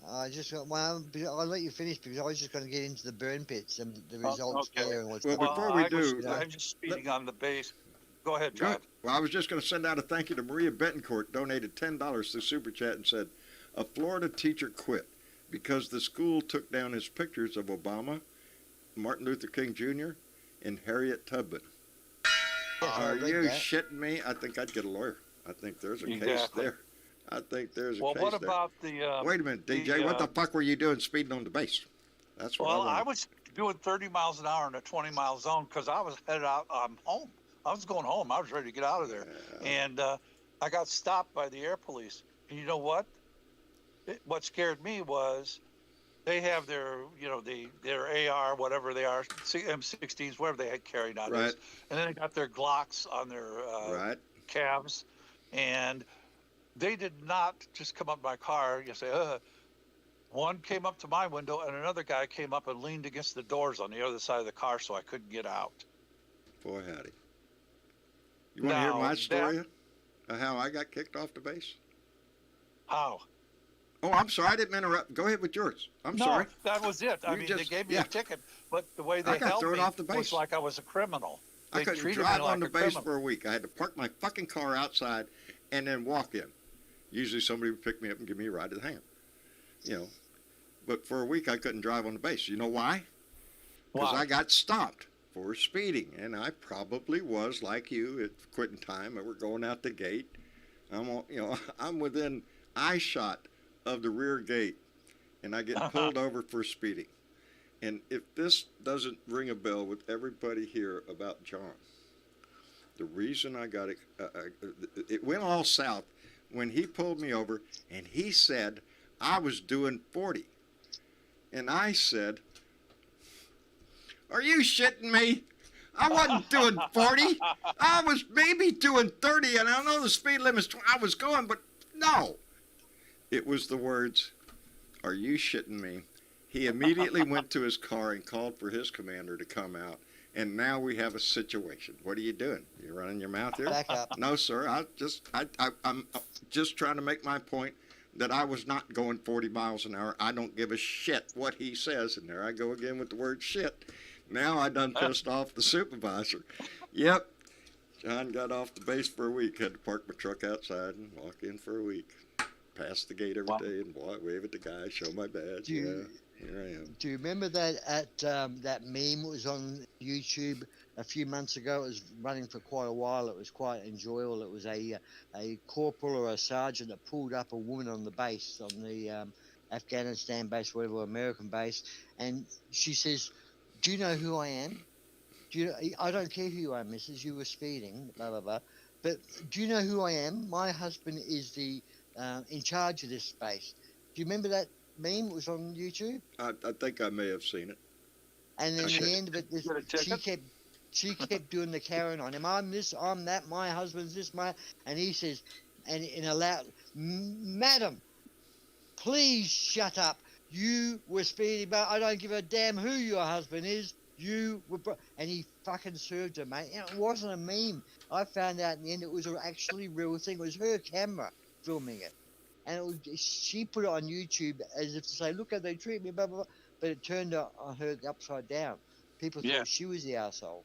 I'll let you finish because I was just going to get into the burn pits and the results okay. there and what's Well, going before on. we I do, was, I'm just speeding on the base. Go ahead, Good. John. Well, I was just going to send out a thank you to Maria Betancourt, donated $10 through Super Chat and said, a Florida teacher quit because the school took down his pictures of Obama, Martin Luther King Jr., and Harriet Tubman. Yes, I Are read you that. shitting me? I think I'd get a lawyer. I think there's a case Exactly. there. I think there's a Well, case what there. about the? Wait a minute, DJ. What the fuck were you doing speeding on the base? That's what Well, I I want. was doing 30 miles an hour in a 20-mile zone because I was headed out home. I was going home. I was ready to get out of there. And I got stopped by the air police. And you know what? What scared me was they have their, their AR, whatever they are, M16s, whatever they had carried nowadays. Right. And then they got their Glocks on their Right. calves. And they did not just come up my car. You say, one came up to my window, and another guy came up and leaned against the doors on the other side of the car, so I couldn't get out. Boy, howdy. You want to hear Now, my story of how I got kicked off the base? How? Oh, I'm sorry. I didn't interrupt. Go ahead with yours. I'm No, sorry. that was it. I You mean, just- they gave me yeah. a ticket, but the way I they got held thrown me off the was base. like I was a criminal. I They couldn't treated drive me like on the a base criminal. for a week. I had to park my fucking car outside and then walk in. Usually somebody would pick me up and give me a ride to the hangar. But for a week I couldn't drive on the base. You know why? Because Why? I got stopped for speeding, and I probably was like you at quitting time. We're going out the gate. I'm within eye shot of the rear gate, and I get pulled over for speeding. And if this doesn't ring a bell with everybody here about John, the reason I got it, it went all south when he pulled me over, and he said I was doing 40. And I said, are you shitting me? I wasn't doing 40. I was maybe doing 30, and I know the speed limit's I was going, but no. It was the words, are you shitting me? He immediately went to his car and called for his commander to come out, and now we have a situation. What are you doing? You running your mouth here? Back up. No, sir. I'm just trying to make my point that I was not going 40 miles an hour. I don't give a shit what he says, and there I go again with the word shit. Now I done pissed off the supervisor. Yep. John got off the base for a week. Had to park my truck outside and walk in for a week. Pass the gate every day and wave at the guy, show my badge. Here I am. Do you remember that meme that was on YouTube a few months ago? It was running for quite a while. It was quite enjoyable. It was a corporal or a sergeant that pulled up a woman on the base, on the Afghanistan base, whatever, American base, and she says, do you know who I am? I don't care who you are, missus. You were speeding, blah, blah, blah. But do you know who I am? My husband is the in charge of this base. Do you remember that meme? It was on YouTube. I think I may have seen it. And then Okay. the end of it, she kept doing the carrying on him. I'm this, I'm that. My husband's this, and he says, and in a loud, madam, please shut up. You were speeding, but I don't give a damn who your husband is. You were, and he fucking served her, mate. And it wasn't a meme. I found out in the end it was an actually real thing. It was her camera filming it, and she put it on YouTube as if to say, "Look how they treat me," blah blah blah. But it turned on her upside down. People thought she was the asshole,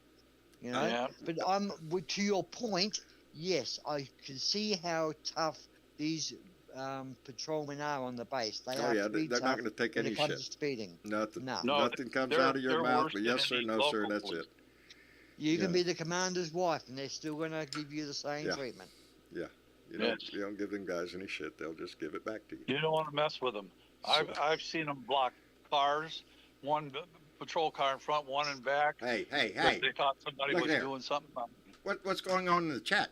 you know. Yeah. But to your point, yes, I can see how tough these patrolmen are on the base. They are yeah, pretty they're not tough going to take when any it comes shit. to speeding. Nothing. No. Nothing comes they're- out of your they're mouth, worse but than yes sir, any no sir, local that's police. it. You can Yeah. be the commander's wife, and they're still going to give you the same Yeah. treatment. Yeah. You Yes. don't give them guys any shit. They'll just give it back to you. You don't want to mess with them. I've seen them block cars one patrol car in front, one in back. Hey, hey, But hey. they thought somebody Look was there. doing something. What's going on in the chat?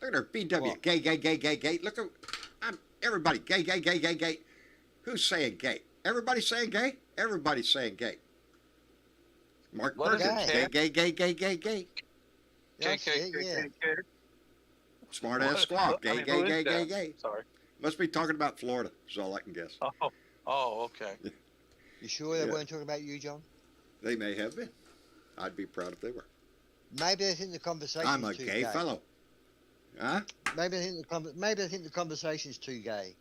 Look at her BW. What? Gay, gay, gay, gay, gay. Look at everybody. Gay, gay, gay, gay, gay. Who's saying gay? Everybody saying gay? Everybody's saying gay. Mark What is Perkins. it, Gay, gay, gay, gay, gay, gay. That's it, yeah. Smart ass squawk. Gay, gay, who is gay, gay, that? gay. Sorry. Must be talking about Florida, is all I can guess. Oh, okay. You sure they Yeah. weren't talking about you, John? They may have been. I'd be proud if they were. Maybe they think the conversation's I'm a too gay fellow. Huh? Maybe they think the conversation's too gay.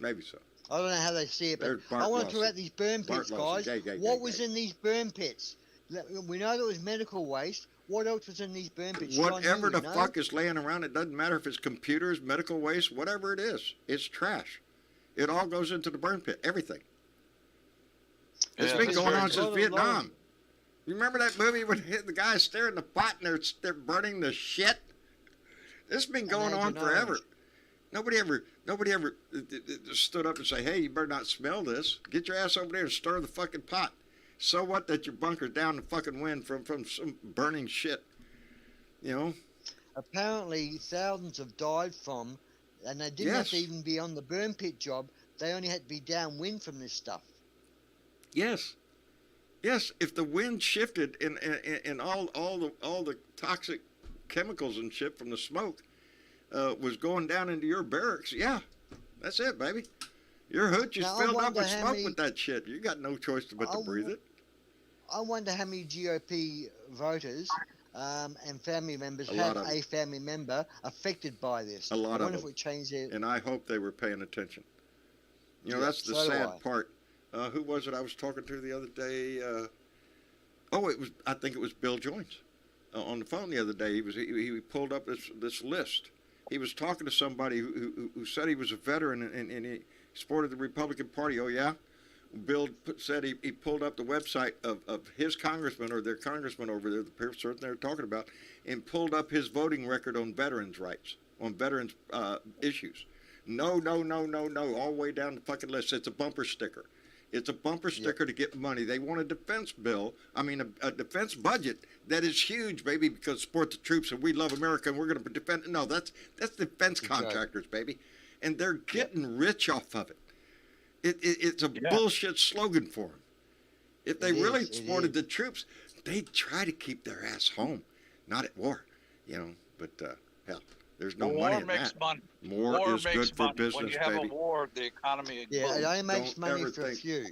Maybe so. I don't know how they see it, but There's Bart I want to talk Lawson. about these burn Bart pits, Lawson, guys. gay, gay, What gay, was gay. in these burn pits? We know there was medical waste. What else was in these burn pits? John, Whatever you the know? fuck is laying around, it doesn't matter if it's computers, medical waste, whatever it is. It's trash. It all goes into the burn pit. Everything. It's Yeah, been it's going very on good. since Vietnam. You remember that movie when the guy staring in the pot and they're burning the shit? This has been going on Agent forever. Orange. Nobody ever stood up and say, hey, you better not smell this. Get your ass over there and stir the fucking pot. So what that your bunker's down the fucking wind from some burning shit? You know? Apparently, thousands have died from, and they didn't have to Yes. even be on the burn pit job. They only had to be downwind from this stuff. Yes. Yes, if the wind shifted and all the toxic chemicals and shit from the smoke was going down into your barracks, yeah, that's it, baby. Your hooch is Now, I filled up wonder with how smoke many- with that shit. You got no choice but to breathe it. I wonder how many GOP voters and family members A have lot of a family member affected by this. A lot I of wonder if them. it changed their... And I hope they were paying attention. You know, Yeah, that's the so do I. sad part. Who was it I was talking to the other day? I think it was Bill Joines on the phone the other day. He pulled up this list. He was talking to somebody who said he was a veteran and he supported the Republican Party. Oh yeah, Bill said he pulled up the website of his congressman or their congressman over there, the person they were talking about, and pulled up his voting record on veterans' rights, on veterans issues. No, all the way down the fucking list. It's a bumper sticker. It's a bumper sticker to get money. They want a defense bill. I mean, a defense budget that is huge, baby, because support the troops and we love America and we're going to defend. No, that's defense contractors, baby, and they're getting rich off of it. It's a bullshit slogan for them. If they really supported the troops, they'd try to keep their ass home, not at war, you know. But hell, there's no money in that. Money. War is makes good for money. business, When you have baby. a war, the economy Yeah, it explodes. only makes Don't money ever for a think few.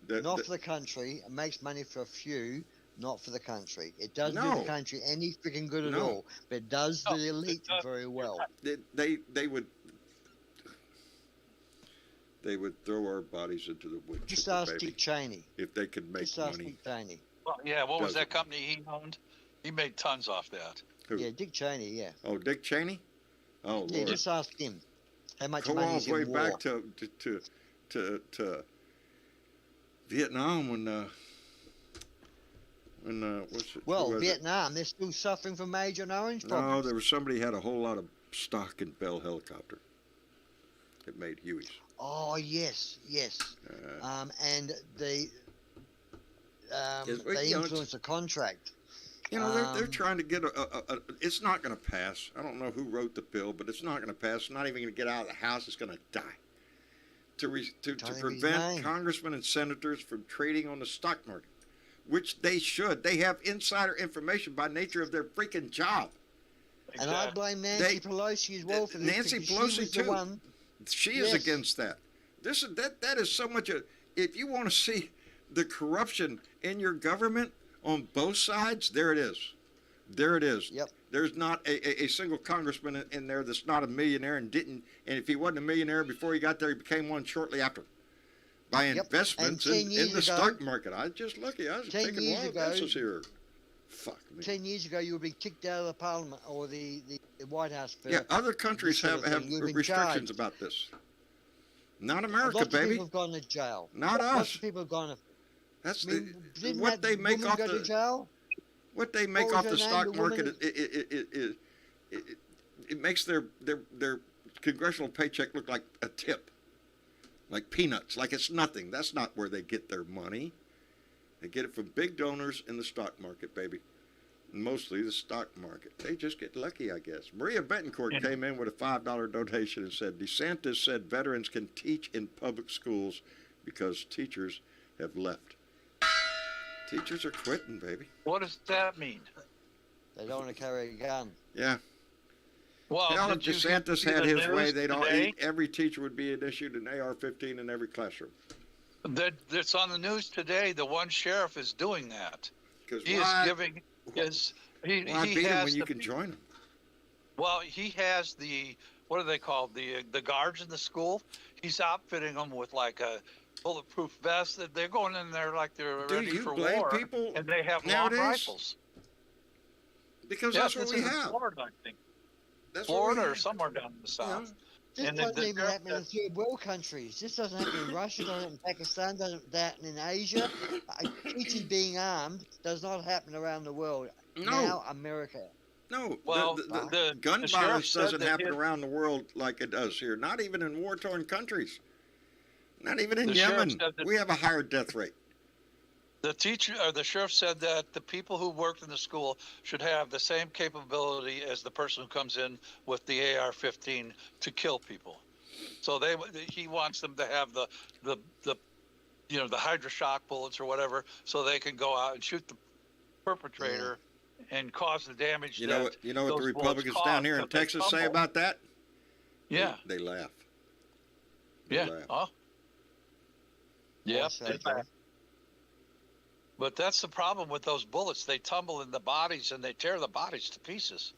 that- Not that- for the country. It makes money for a few, not for the country. It doesn't do No. the country any freaking good at No. all, but it does No, the it elite does. very well. They would throw our bodies into the wood Just chipper, ask baby, Dick Cheney. if they could make Just ask money. Dick Cheney. Well, yeah, what was Doesn't. that company he owned? He made tons off that. Who? Yeah, Dick Cheney, yeah. Oh, Dick Cheney? Oh, Yeah, Lord. just ask him. How much Go money all is the way in war. back to Vietnam when what's it? Well, who was it? Vietnam, they're still suffering from Agent Orange No, problems. there was somebody had a whole lot of stock in Bell Helicopter. It made Hueys. Oh, yes. And they Yes, they you know, influenced the contract. You know, they're Um, trying to get it's not going to pass. I don't know who wrote the bill, but it's not going to pass. It's not even going to get out of the House. It's going to die. To Don't even his prevent name. congressmen and senators from trading on the stock market, which they should. They have insider information by nature of their freaking job. And I blame Nancy Pelosi as well for this. Nancy because Pelosi she was too. The one, She is Yes. against that. That is so much a. If you want to see the corruption in your government on both sides, there it is. There it is. Yep. There's not a single congressman in there that's not a millionaire and didn't. And if he wasn't a millionaire before he got there, he became one shortly after. By Yep. investments And 10 in years the ago- stock market. I was just lucky. I was 10 taking years wild ago- guesses here. Fuck me. 10 years ago, you would be kicked out of the Parliament or the White House. For Yeah, other countries this sort have of thing. You've been restrictions charged. about this. Not America, Lots of baby. people have gone to jail. Not Lots us. of people have gone to. That's I mean, didn't what that they make woman off go to the jail? what they make was off her the name, stock the market. woman? It makes their congressional paycheck look like a tip. like peanuts, like it's nothing. That's not where they get their money. They get it from big donors in the stock market, baby. Mostly the stock market. They just get lucky, I guess. Maria Betancourt came in with a $5 donation and said, DeSantis said veterans can teach in public schools because teachers have left. Teachers are quitting, baby. What does that mean? They don't want to carry a gun. Yeah. Well, You know, if did you DeSantis see had the his way, news they'd all, today? every teacher would be issued an AR-15 in every classroom. That's on the news today. The one sheriff is doing that. Because He is giving his. He beat him has when you the, can join him? Well, he has the, what are they called? The guards in the school. He's outfitting them with like a bulletproof vest. They're going in there like they're Do ready you for blame war, people and they have long nowadays? rifles. Because Yes, that's what this we is in have. Florida, I think. That's what we Florida or have. somewhere down in the south. This And doesn't the even sheriff happen in third world countries. This doesn't happen in Russia, doesn't happen in Pakistan, doesn't happen in Asia. Teachers being armed does not happen around the world. No. Now, America. No, Well, the the gun sheriff violence said doesn't that happen his- around the world like it does here. Not even in war-torn countries. Not even in The sheriff Yemen. said that- We have a higher death rate. The teacher or the sheriff said that the people who worked in the school should have the same capability as the person who comes in with the AR-15 to kill people. So he wants them to have the the hydroshock bullets or whatever, so they can go out and shoot the perpetrator and cause the damage. You know what the those bullets Republicans cause down here in if they Texas say tumble. about that? Yeah, They laugh. They yeah, laugh. oh, yeah. What's that, John? But that's the problem with those bullets. They tumble in the bodies and they tear the bodies to pieces.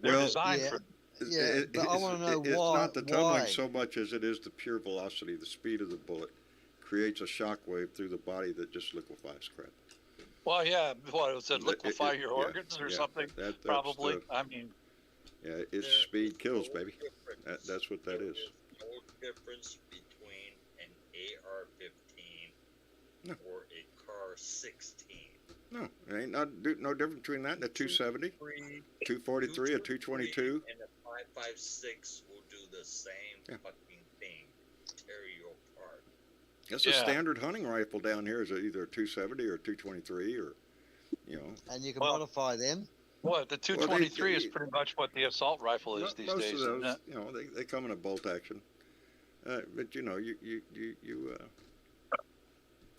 They're Well, designed yeah. for. Yeah, but I want to know it's why. not the tumbling why? so much as it is the pure velocity, the speed of the bullet creates a shock wave through the body that just liquefies crap. Well, yeah, what it said, liquefy your yeah, organs or yeah, something. that's Probably. the- I mean, Yeah, its speed kills, baby. That's what that is. There is no difference between an AR-15 No. or a car 16. No, it ain't no difference between that and a 270, 3, 243, a 222. and a 5.56 will do the same Yeah. fucking thing. Tear you apart. That's a Yeah. standard hunting rifle down here is either a 270 or a 223 or, you know. And you can Well, modify them. what the 223 is pretty much what the assault rifle is these Most days. of isn't those, it? you know, they come in a bolt action. But you know,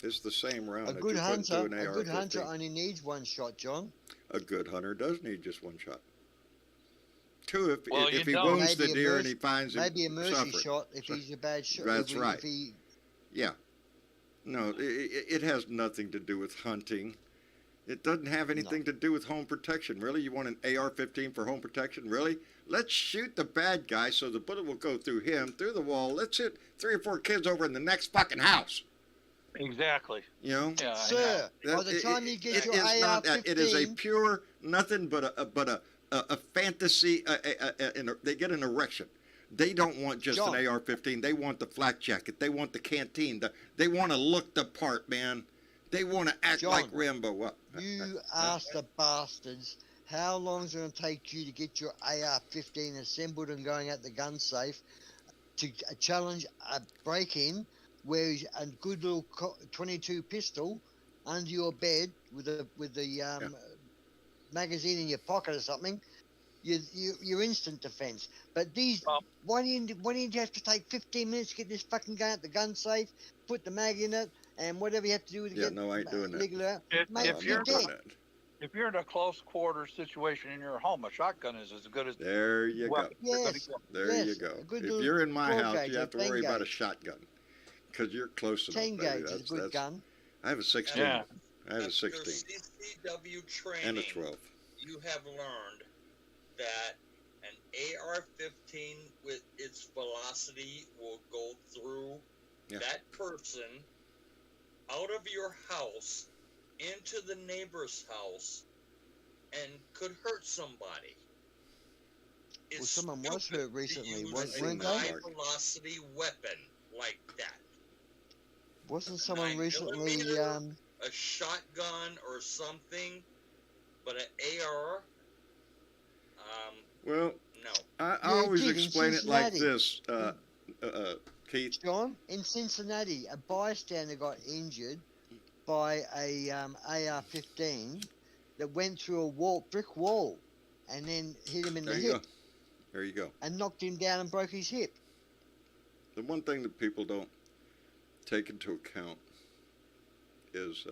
it's the same round A that good you put into hunter, an a good AR-15. hunter only needs one shot, John. A good hunter does need just one shot. Two, if Well, if you he don't. wounds the Maybe a deer and mercy- he finds him Maybe a mercy suffering. shot if So- he's a bad shot. That's if right. he, Yeah. No, it has nothing to do with hunting. It doesn't have anything to do with home protection. Really? You want an AR-15 for home protection? Really? Let's shoot the bad guy so the bullet will go through him, through the wall. Let's hit 3 or 4 kids over in the next fucking house. Exactly. You know? Yeah. I know. Sir, by That- the time you get it your is not that. AR-15, It is a pure nothing but a fantasy. They get an erection. They don't want just John. an AR-15. They want the flak jacket. They want the canteen. They want to look the part, man. They want to act John, like Rambo. What? you asked the bastards how long is it going to take you to get your AR-15 assembled and going at the gun safe to challenge a break-in where is a good little 22 pistol under your bed with the magazine in your pocket or something. You're instant defense. But these, why do you have to take 15 minutes to get this fucking gun at the gun safe, put the mag in it, and whatever you have to do to Yeah, get no, I ain't doing that. legal out? If- Mate, if you're you're dead. doing that. If you're in a close quarter situation in your home, a shotgun is as good as There you go. weapon. You're gonna Yes. go. There Yes, you a go. good If little you're in my 12 house, gauge you or have to 10 worry about a gauge. shotgun because you're close enough. 10 baby. gauge is a good gun. I have a 16. Yeah. I have a After 16 CCW training, and a 12. you have learned that an AR-15 with its velocity will go through Yeah. that person out of your house into the neighbor's house and could hurt somebody. Well, someone was stupid hurt to recently, use weren't a they? high velocity weapon like that. Wasn't someone 9 recently? millimeter? A shotgun or something, but an AR, Well, no. I You're a always kid in explain it like Cincinnati. this, Keith. John, in Cincinnati, a bystander got injured by a AR-15 that went through a brick wall, and then hit him in the hip. There you go. And knocked him down and broke his hip. The one thing that people don't take into account is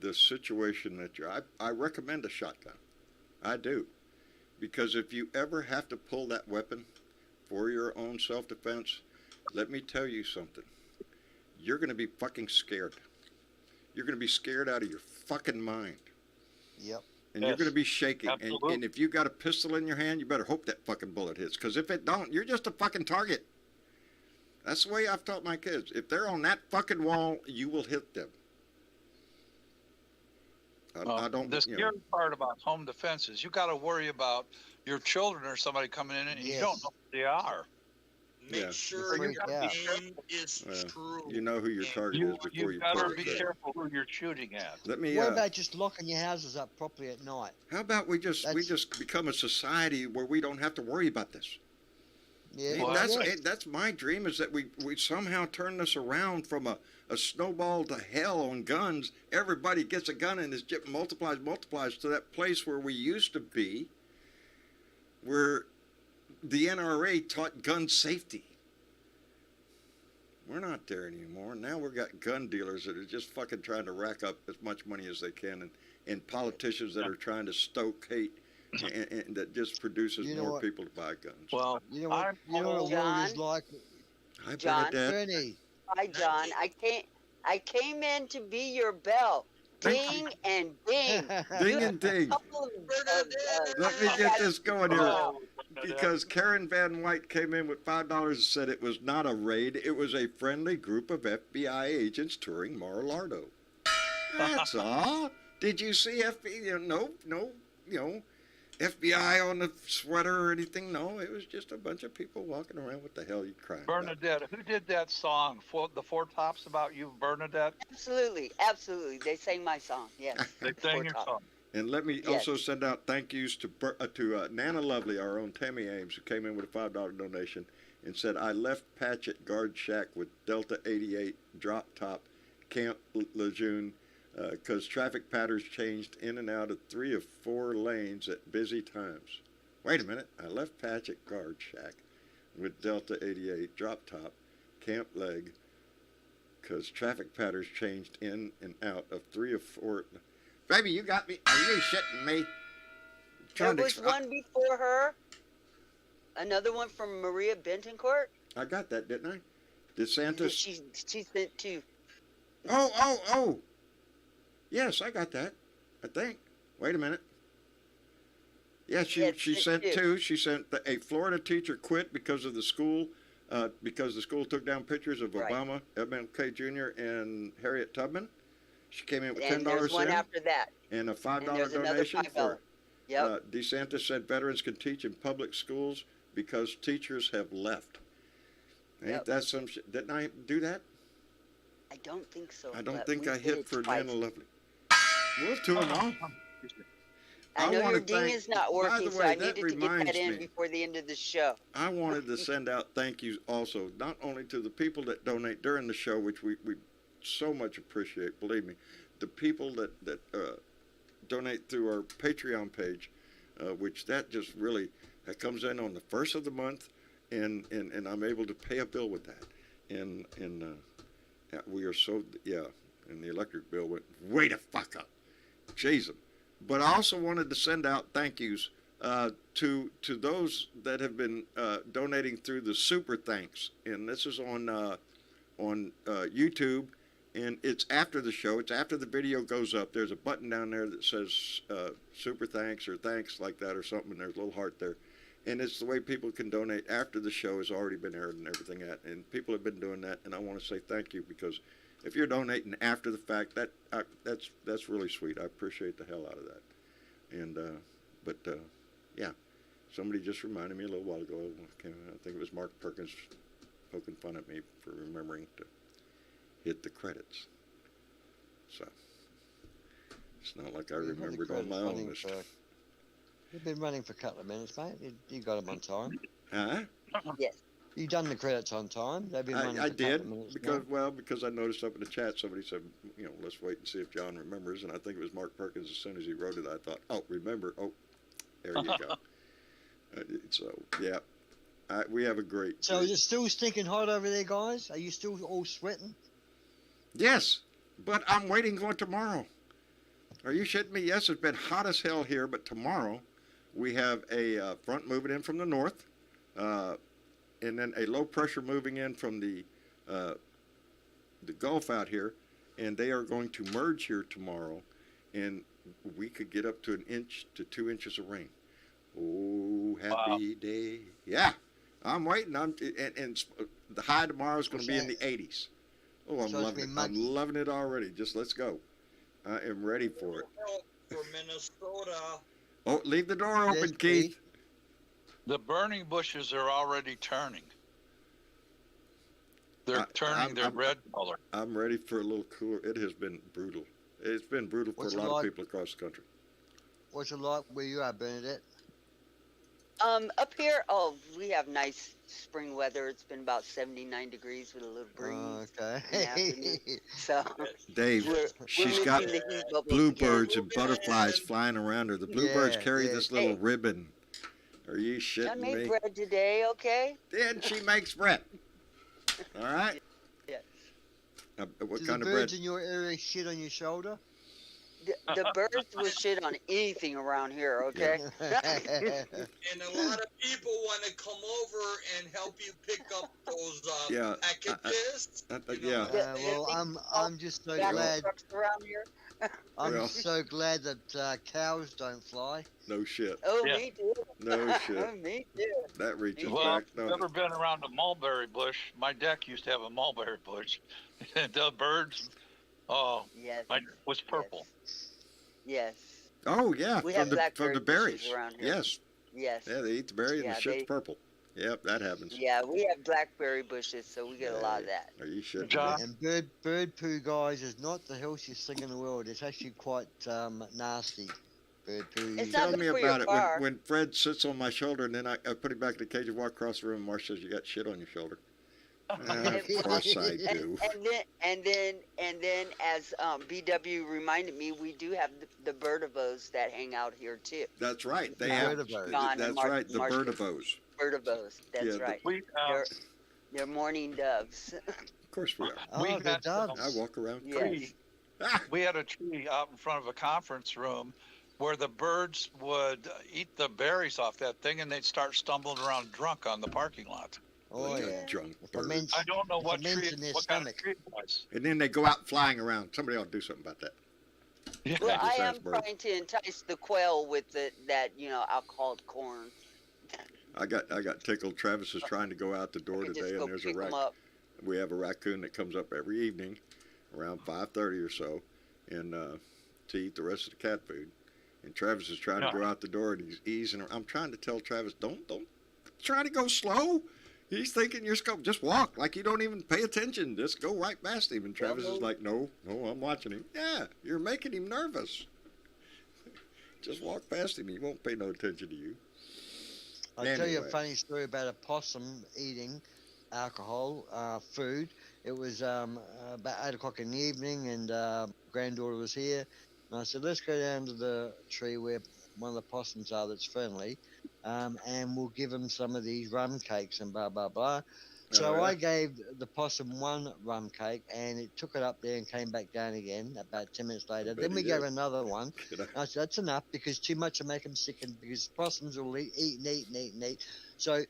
the situation that you're. I recommend a shotgun. I do. Because if you ever have to pull that weapon for your own self-defense, let me tell you something. You're going to be fucking scared. You're going to be scared out of your fucking mind. Yep. And you're going to be shaking. And if you got a pistol in your hand, you better hope that fucking bullet hits. Because if it don't, you're just a fucking target. That's the way I've taught my kids. If they're on that fucking wall, you will hit them. I don't. The scary part about home defense is you got to worry about your children or somebody coming in and you don't know who they are. Make sure your aim is true. You know who your target is before you better be careful who you're shooting at. Let me. What about just locking your houses up properly at night? How about we just become a society where we don't have to worry about this? Yeah, that's my dream, is that we somehow turn this around from a snowball to hell on guns. Everybody gets a gun and it just multiplies to that place where we used to be, where the NRA taught gun safety. We're not there anymore. Now we've got gun dealers that are just fucking trying to rack up as much money as they can, and politicians that are trying to stoke hate, and that just produces more people to buy guns. Well, you know what the world is like. Hi, John. Bernadette. Hi, John. I came in to be your bell. Ding and ding. Ding and ding. Let me get this going here. Because Karen Van White came in with $5 and said it was not a raid. It was a friendly group of FBI agents touring Mar-a-Lago. That's all. Did you see FBI? No, FBI on the sweater or anything. No, it was just a bunch of people walking around. What the hell are you crying Bernadette, who did that song, the Four Tops, about you, Bernadette? Absolutely. They sang my song, yes. They sang your song. And let me also send out thank yous to Nana Lovely, our own Tammy Ames, who came in with a $5 donation and said, I left Patch at Guard Shack with Delta 88 drop top Camp Lejeune because traffic patterns changed in and out of 3 of 4 lanes at busy times. Wait a minute. I left Patch at Guard Shack with Delta 88 drop top Camp Leg because traffic patterns changed in and out of 3 of 4. Baby, you got me. Are you shitting me? There was one before her. Another one from Maria Bentoncourt. I got that, didn't I? DeSantis. She sent 2. Oh. Yes, I got that. I think. Wait a minute. Yeah, she sent 2. She sent a Florida teacher quit because of the school, because the school took down pictures of Obama, MLK Jr., and Harriet Tubman. She came in with $10 there's one after that. And a $5 donation for. DeSantis said veterans can teach in public schools because teachers have left. Ain't that some shit? Didn't I do that? I don't think so. I don't think I hit for Nana Lovely. We'll do them all. I know your ding is not working, so I needed to get that in before the end of the show. I wanted to send out thank yous also, not only to the people that donate during the show, which we so much appreciate, believe me, the people that donate through our Patreon page, which that just really comes in on the first of the month, and I'm able to pay a bill with that, and we are so and the electric bill went way the fuck up, Jesus. But I also wanted to send out thank yous to those that have been donating through the super thanks, and this is on YouTube. And it's after the show. It's after the video goes up. There's a button down there that says super thanks or thanks like that or something. And there's a little heart there. And it's the way people can donate after the show has already been aired and everything at. And people have been doing that. And I want to say thank you, because if you're donating after the fact, that's really sweet. I appreciate the hell out of that. And yeah, somebody just reminded me a little while ago. I think it was Mark Perkins poking fun at me for remembering to hit the credits. So it's not like I remembered on my own list. You've been running for a couple of minutes, mate. You got them on time. Huh? Yes. You done the credits on time. They've been running for I a couple did of minutes because I noticed up in the chat somebody said, let's wait and see if John remembers, and I think it was Mark Perkins. As soon as he wrote it, I thought, oh, remember, oh, there you go. So yeah, we have a great. So is it still stinking hot over there, guys? Are you still all sweating? Yes, but I'm waiting for tomorrow. Are you shitting me? Yes, it's been hot as hell here, but tomorrow we have a front moving in from the north. And then a low pressure moving in from the Gulf out here, and they are going to merge here tomorrow, and we could get up to 1 inch to 2 inches of rain. Oh, happy day! Yeah, I'm waiting. And the high tomorrow is going to be in the 80s. Oh, I'm loving it. I'm loving it already. Just let's go. I am ready for it. For Minnesota. Oh, leave the door open, Keith. The burning bushes are already turning. They're turning their red color. I'm ready for a little cooler. It has been brutal. It's been brutal for a lot of people across the country. What's it like where you are, Bernadette? Up here, we have nice spring weather. It's been about 79 degrees with a little breeze. Okay. So, Dave, she's got bluebirds and butterflies flying around her. The bluebirds carry this little ribbon. Are you shitting me? I made bread today, okay? Then she makes bread. All right? Yes. What Do kind the of bread? birds in your area shit on your shoulder? The birds will shit on anything around here, okay? And a lot of people want to come over and help you pick up those packages. Well, I'm just so glad. Around here. I'm so glad that cows don't fly. No shit. Oh, me too. No shit. Me too. That reaches Well, back. I've never been around a mulberry bush. My deck used to have a mulberry bush. The birds, yes. Was purple. Yes. Oh, yeah. We from have blackberry the berries. bushes around here. Yes. Yes. Yeah, they eat the berry and the shit's purple. Yep, that happens. Yeah, we have blackberry bushes, so we get a lot of that. Are you shitting me? And bird poo, guys, is not the healthiest thing in the world. It's actually quite nasty. Bird poo. Tell me about it. When Fred sits on my shoulder and then I put him back in the cage and walk across the room, Marsh says, "You got shit on your shoulder." Of course I do. And then, as BW reminded me, we do have the birdivos that hang out here too. That's right. They have. That's right. The birdivos. Birdivos. That's right. They're morning doves. Of course we are. Oh, they're doves. I walk around. Yes. We had a tree out in front of a conference room where the birds would eat the berries off that thing, and they'd start stumbling around drunk on the parking lot. Oh, yeah. Drunk birds. I don't know what tree, what kind of tree it was. And then they go out flying around. Somebody ought to do something about that. Yeah. Well, I am trying to entice the quail with that alcoholic corn. I got tickled. Travis is trying to go out the door today, and there's a raccoon. We have a raccoon that comes up every evening around 5:30 or so, and to eat the rest of the cat food. And Travis is trying to go out the door, and he's easing. I'm trying to tell Travis, don't try to go slow. He's thinking you're just walk like you don't even pay attention. Just go right past him. And Travis is like, no, I'm watching him. Yeah, you're making him nervous. Just walk past him. He won't pay no attention to you. I'll tell you a funny story about a possum eating alcohol, food. It was about 8 o'clock in the evening, and granddaughter was here. And I said, let's go down to the tree where one of the possums are that's friendly, and we'll give him some of these rum cakes and blah, blah, blah. So I gave the possum one rum cake, and it took it up there and came back down again about 10 minutes later. Then we gave another one. I said, that's enough, because too much will make them sick, and because possums will eat and eat and eat and eat. So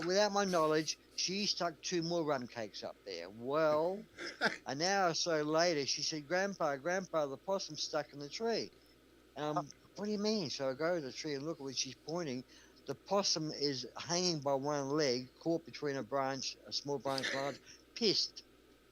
without my knowledge, she stuck 2 more rum cakes up there. Well, an hour or so later, she said, Grandpa, the possum's stuck in the tree. What do you mean? So I go to the tree and look at where she's pointing. The possum is hanging by one leg, caught between a small branch, pissed.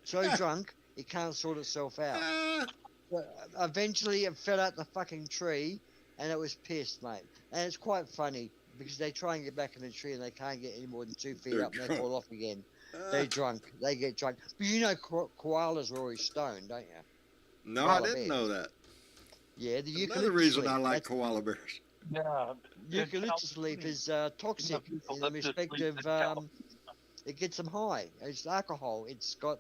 So drunk, it can't sort itself out. But eventually it fell out the fucking tree, and it was pissed, mate. And it's quite funny, because they try and get back in the tree, and they can't get any more than 2 feet up, and they fall off again. They're drunk. They get drunk. But you know koalas are always stoned, don't you? No, I didn't know that. Yeah, the eucalyptus Another reason leaf. I like koala bears. Yeah. Eucalyptus leaf is toxic in the respect of It gets them high. It's alcohol. It's got,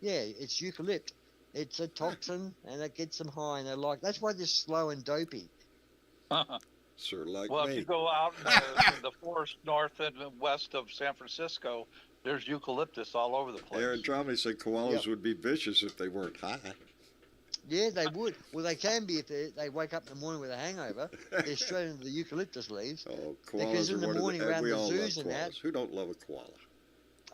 it's eucalypt. It's a toxin, and it gets them high, and they're like, that's why they're slow and dopey. Sort of like Well, me. if you go out in the forest north and west of San Francisco, there's eucalyptus all over the place. Aaron Tromley said koalas would be vicious if they weren't high. Yeah, they would. Well, they can be if they wake up in the morning with a hangover. They're straight into the eucalyptus leaves. Oh, Because koalas in are the one morning of the, around we the all love zoos and that- koalas. Who don't love a koala?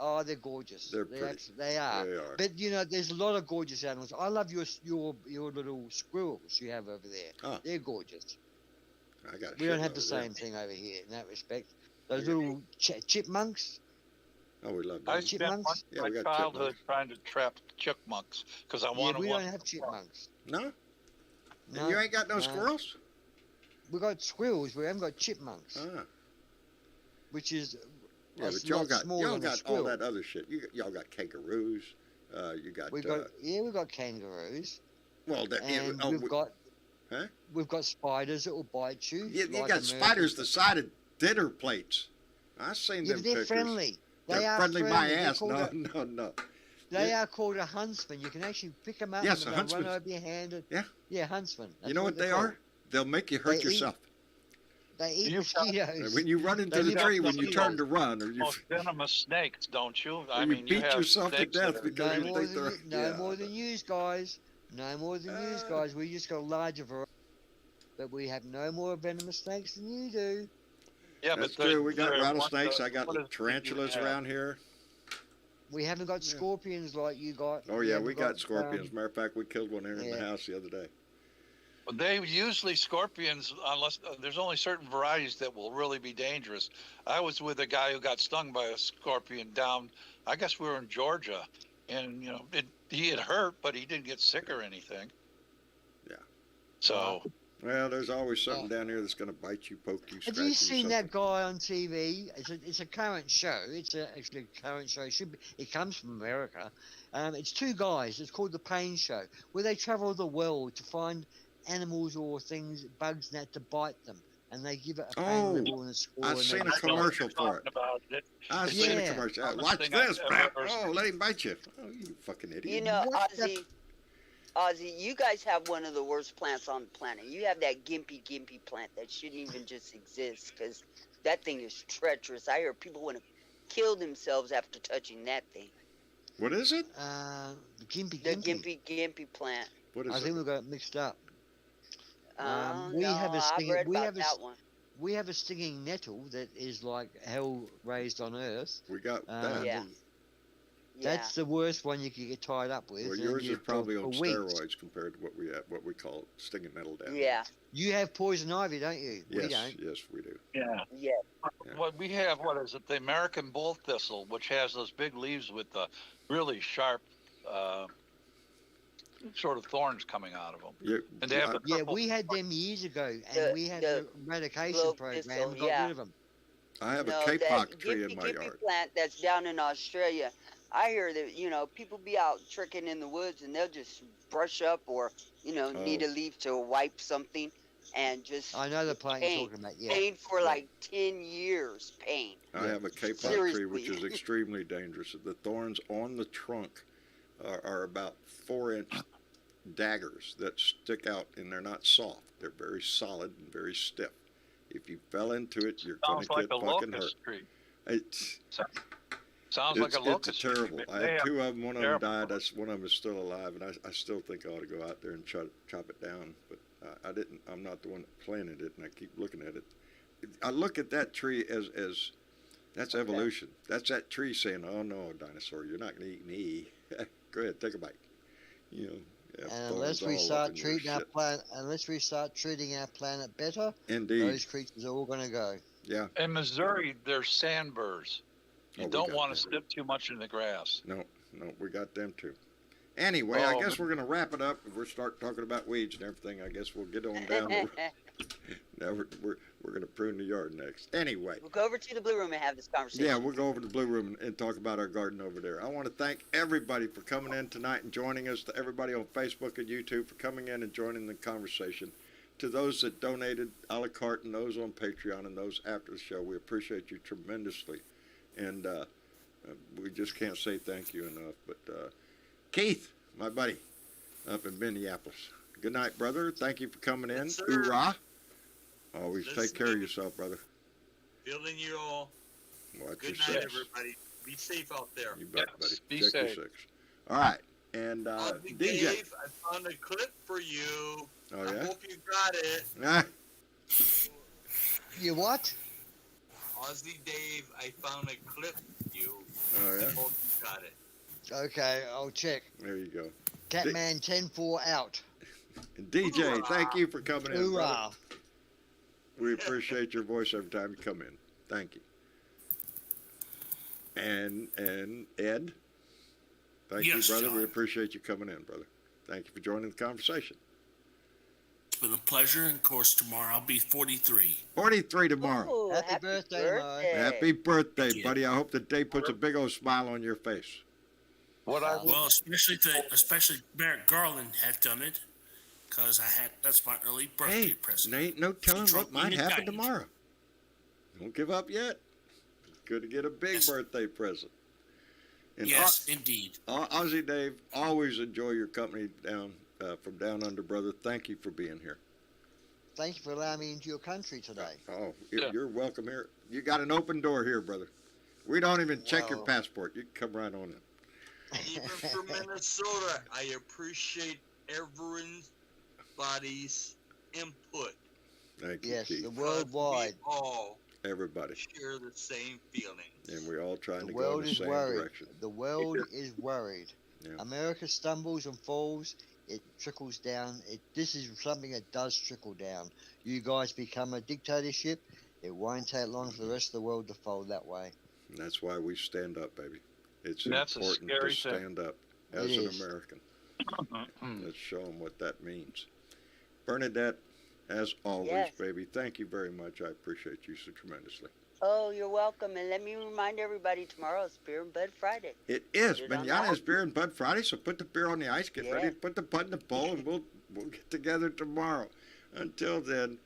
Oh, they're gorgeous. They're pretty. They are. They are. But you know, there's a lot of gorgeous animals. I love your little squirrels you have over there. Oh. They're gorgeous. I got. We don't have the same thing over here in that respect. Those little chipmunks. Oh, we love I them. spent Chipmunks? Yeah, my we got childhood trying to trap chipmunks because I Yeah, wanted we one. don't have chipmunks. No? No, And you ain't got no no. squirrels? We got squirrels. We haven't got chipmunks, Ah. which is Yeah, a but y'all lot got smaller y'all than a got all squirrel. that other shit. Y'all got kangaroos. You got. We got we got kangaroos, well, that, and oh, we've got spiders that will bite you. you like got American- spiders the size of dinner plates. I seen Yeah, them but they're pictures. friendly. They They're are friendly my They're ass. called No, a- no. They Yeah. are called a huntsman. You can actually pick them up Yes, and a they'll run huntsman. over your hand. And, Yeah. huntsman. You That's know what they they're called. are? They'll make you hurt They eat- yourself. They eat You've got- mosquitoes. When you run into They the live tree, up when the you hill. turn to run, or you, Most venomous snakes, don't you? or you beat have yourself to snakes death that are because No you more think than they're. you, no more than yous guys. No more than yous guys. We just got a larger variety, but we have no more venomous snakes than you do. Yeah, That's but true. We got they're- rattlesnakes. I what is got it tarantulas you have? around here. We haven't got scorpions like you got. Oh yeah, haven't we got scorpions. Matter of fact, we killed one here in the yeah. house the other day. They usually scorpions, unless there's only certain varieties that will really be dangerous. I was with a guy who got stung by a scorpion down. I guess we were in Georgia, and he had hurt, but he didn't get sick or anything. Yeah. So. Well, there's always something down here that's going to bite you, poke you, scratch Have you. you seen something. that guy on TV? It's a current show. Actually a current show. It comes from America. It's two guys. It's called The Pain Show, where they travel the world to find animals or things, bugs, and that to bite them, and they give it a pain Oh, level and a score. I've and seen they- a commercial for it. About it. I've seen a Yeah. commercial. Dumbest Watch thing I've this, ever man. heard. Oh, let him bite you. Oh, you fucking idiot. You know, What the- Ozzy, you guys have one of the worst plants on the planet. You have that gimpy plant that shouldn't even just exist because that thing is treacherous. I hear people want to kill themselves after touching that thing. What is it? The gimpy. The gimpy plant. What is I think it? we got it mixed up. We we have a I've stinging. read We about have a, that one. we have a stinging nettle that is like hell raised on earth. We got Um, that. Yeah. That's the worst one you could get tied up with. Well, and yours you- is probably for on weeks. steroids compared to what we have, what we call stinging nettle down. Yeah. You have poison ivy, don't you? Yes, We don't. yes, we do. Yeah. Yeah. What we have, what is it? The American bull thistle, which has those big leaves with the really sharp, sort of thorns coming out of them. You, And they have the Yeah, purple- we had them years ago, and The- we had the the eradication globe program. thistle, Got yeah. rid of them. I have No, a that kapok tree in gimpy, my gimpy yard. plant that's down in Australia. I hear that, people be out tricking in the woods and they'll just brush up or, need a Oh. leaf to wipe something and just I know the plant pain, you're talking about. Yeah. pain for like 10 years, pain. I have a kapok tree, which is Seriously. extremely dangerous. The thorns on the trunk are about 4-inch daggers that stick out, and they're not soft. They're very solid and very stiff. If you fell into it, you're going Sounds to like get a fucking hurt. locust tree. It's Sounds like a locust it's tree. terrible. I They have have 2 of them. One of them terrible- died. One of them is still alive, and I still think I ought to go out there and chop it down. But I didn't. I'm not the one that planted it, and I keep looking at it. I look at that tree as that's evolution. That's that tree saying, "Oh no, dinosaur, you're not going to eat me. Go ahead, take a bite." have And thorns unless we all start up in your treating our shit. planet better, Indeed, those creatures are all going to go. yeah. In Missouri, there's sandburrs. You Oh, we don't got want to them. step too much in the grass. No, we got them too. Anyway, I Oh, guess but- we're going to wrap it up. If we start talking about weeds and everything, I guess we'll get on down. Now we're going to prune the yard next. Anyway. We'll go over to the Blue Room and have this conversation. Yeah, we'll go over to the Blue Room and talk about our garden over there. I want to thank everybody for coming in tonight and joining us, to everybody on Facebook and YouTube for coming in and joining the conversation. To those that donated a la carte and those on Patreon and those after the show, we appreciate you tremendously. And We just can't say thank you enough. But Keith, my buddy, up in Minneapolis. Good night, brother. Thank you for coming in. Yes, sir. Hoorah. Always take Listening. care of yourself, brother. Feeling you all. Watch Good your night, six. everybody. Be safe out there. You bet, Yes, buddy. be Check your safe. six. All right. And Ozzy DJ. Dave, I found a clip for you. Oh, I yeah? hope you got it. Ah, You what? Ozzy Dave, I found a clip for you. oh, I yeah? hope you got it. Okay, I'll check. There you go. Catman 10-4 out. And DJ, thank you for coming in, brother. Hoorah. We appreciate your voice every time you come in. Thank you. And Ed, thank Yes, you, brother. We John. appreciate you coming in, brother. Thank you for joining the conversation. It's been a pleasure, and of course, tomorrow I'll be 43. 43 tomorrow. Ooh, Happy birthday, Mo. Happy birthday, Thank you. buddy. I hope the day puts a big old smile on your face. What I Well, especially Merrick Garland had done it, because that's my early birthday Hey, present. there ain't no telling what Trump might needed happen guidance. tomorrow. Don't give up yet. Good to get a big Yes. birthday present. And Yes, indeed. Ozzy Dave, always enjoy your company down from down under, brother. Thank you for being here. Thank you for allowing me into your country today. Oh, Yeah. you're welcome here. You got an open door here, brother. We don't even check your Well- passport. You can come right on in. Even from Minnesota, I appreciate everybody's input. Thank you, Yes, Keith. the worldwide. We all Everybody. share the same feelings. And we're all trying The to go in world the is same worried. direction. The world is worried. Yeah. America stumbles and falls. It trickles down. This is something that does trickle down. You guys become a dictatorship. It won't take long for the rest of the world to fold that way. And that's why we stand up, baby. It's That's a important scary to thing. stand up as It an is. American. Let's show them what that means. Bernadette, as always, Yes. baby, thank you very much. I appreciate you so tremendously. Oh, you're welcome. And let me remind everybody, tomorrow's Beer and Bud Friday. It is. Put it on Manana the is Beer and Bud Friday, so put the beer on the ice, get Yeah. ready to put the putt in the bowl, and we'll get together tomorrow. Until then,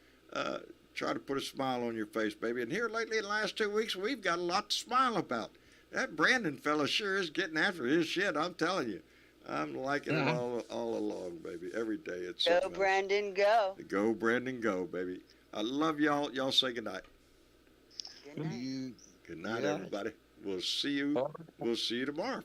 try to put a smile on your face, baby. And here lately, in the last 2 weeks, we've got a lot to smile about. That Brandon fella sure is getting after his shit, I'm telling you. I'm liking it all along, baby. Every day it's Go, something else. Brandon, go. Go, Brandon, go, baby. I love y'all. Y'all say goodnight. Good night. You Good night, Yeah. everybody. We'll see you tomorrow.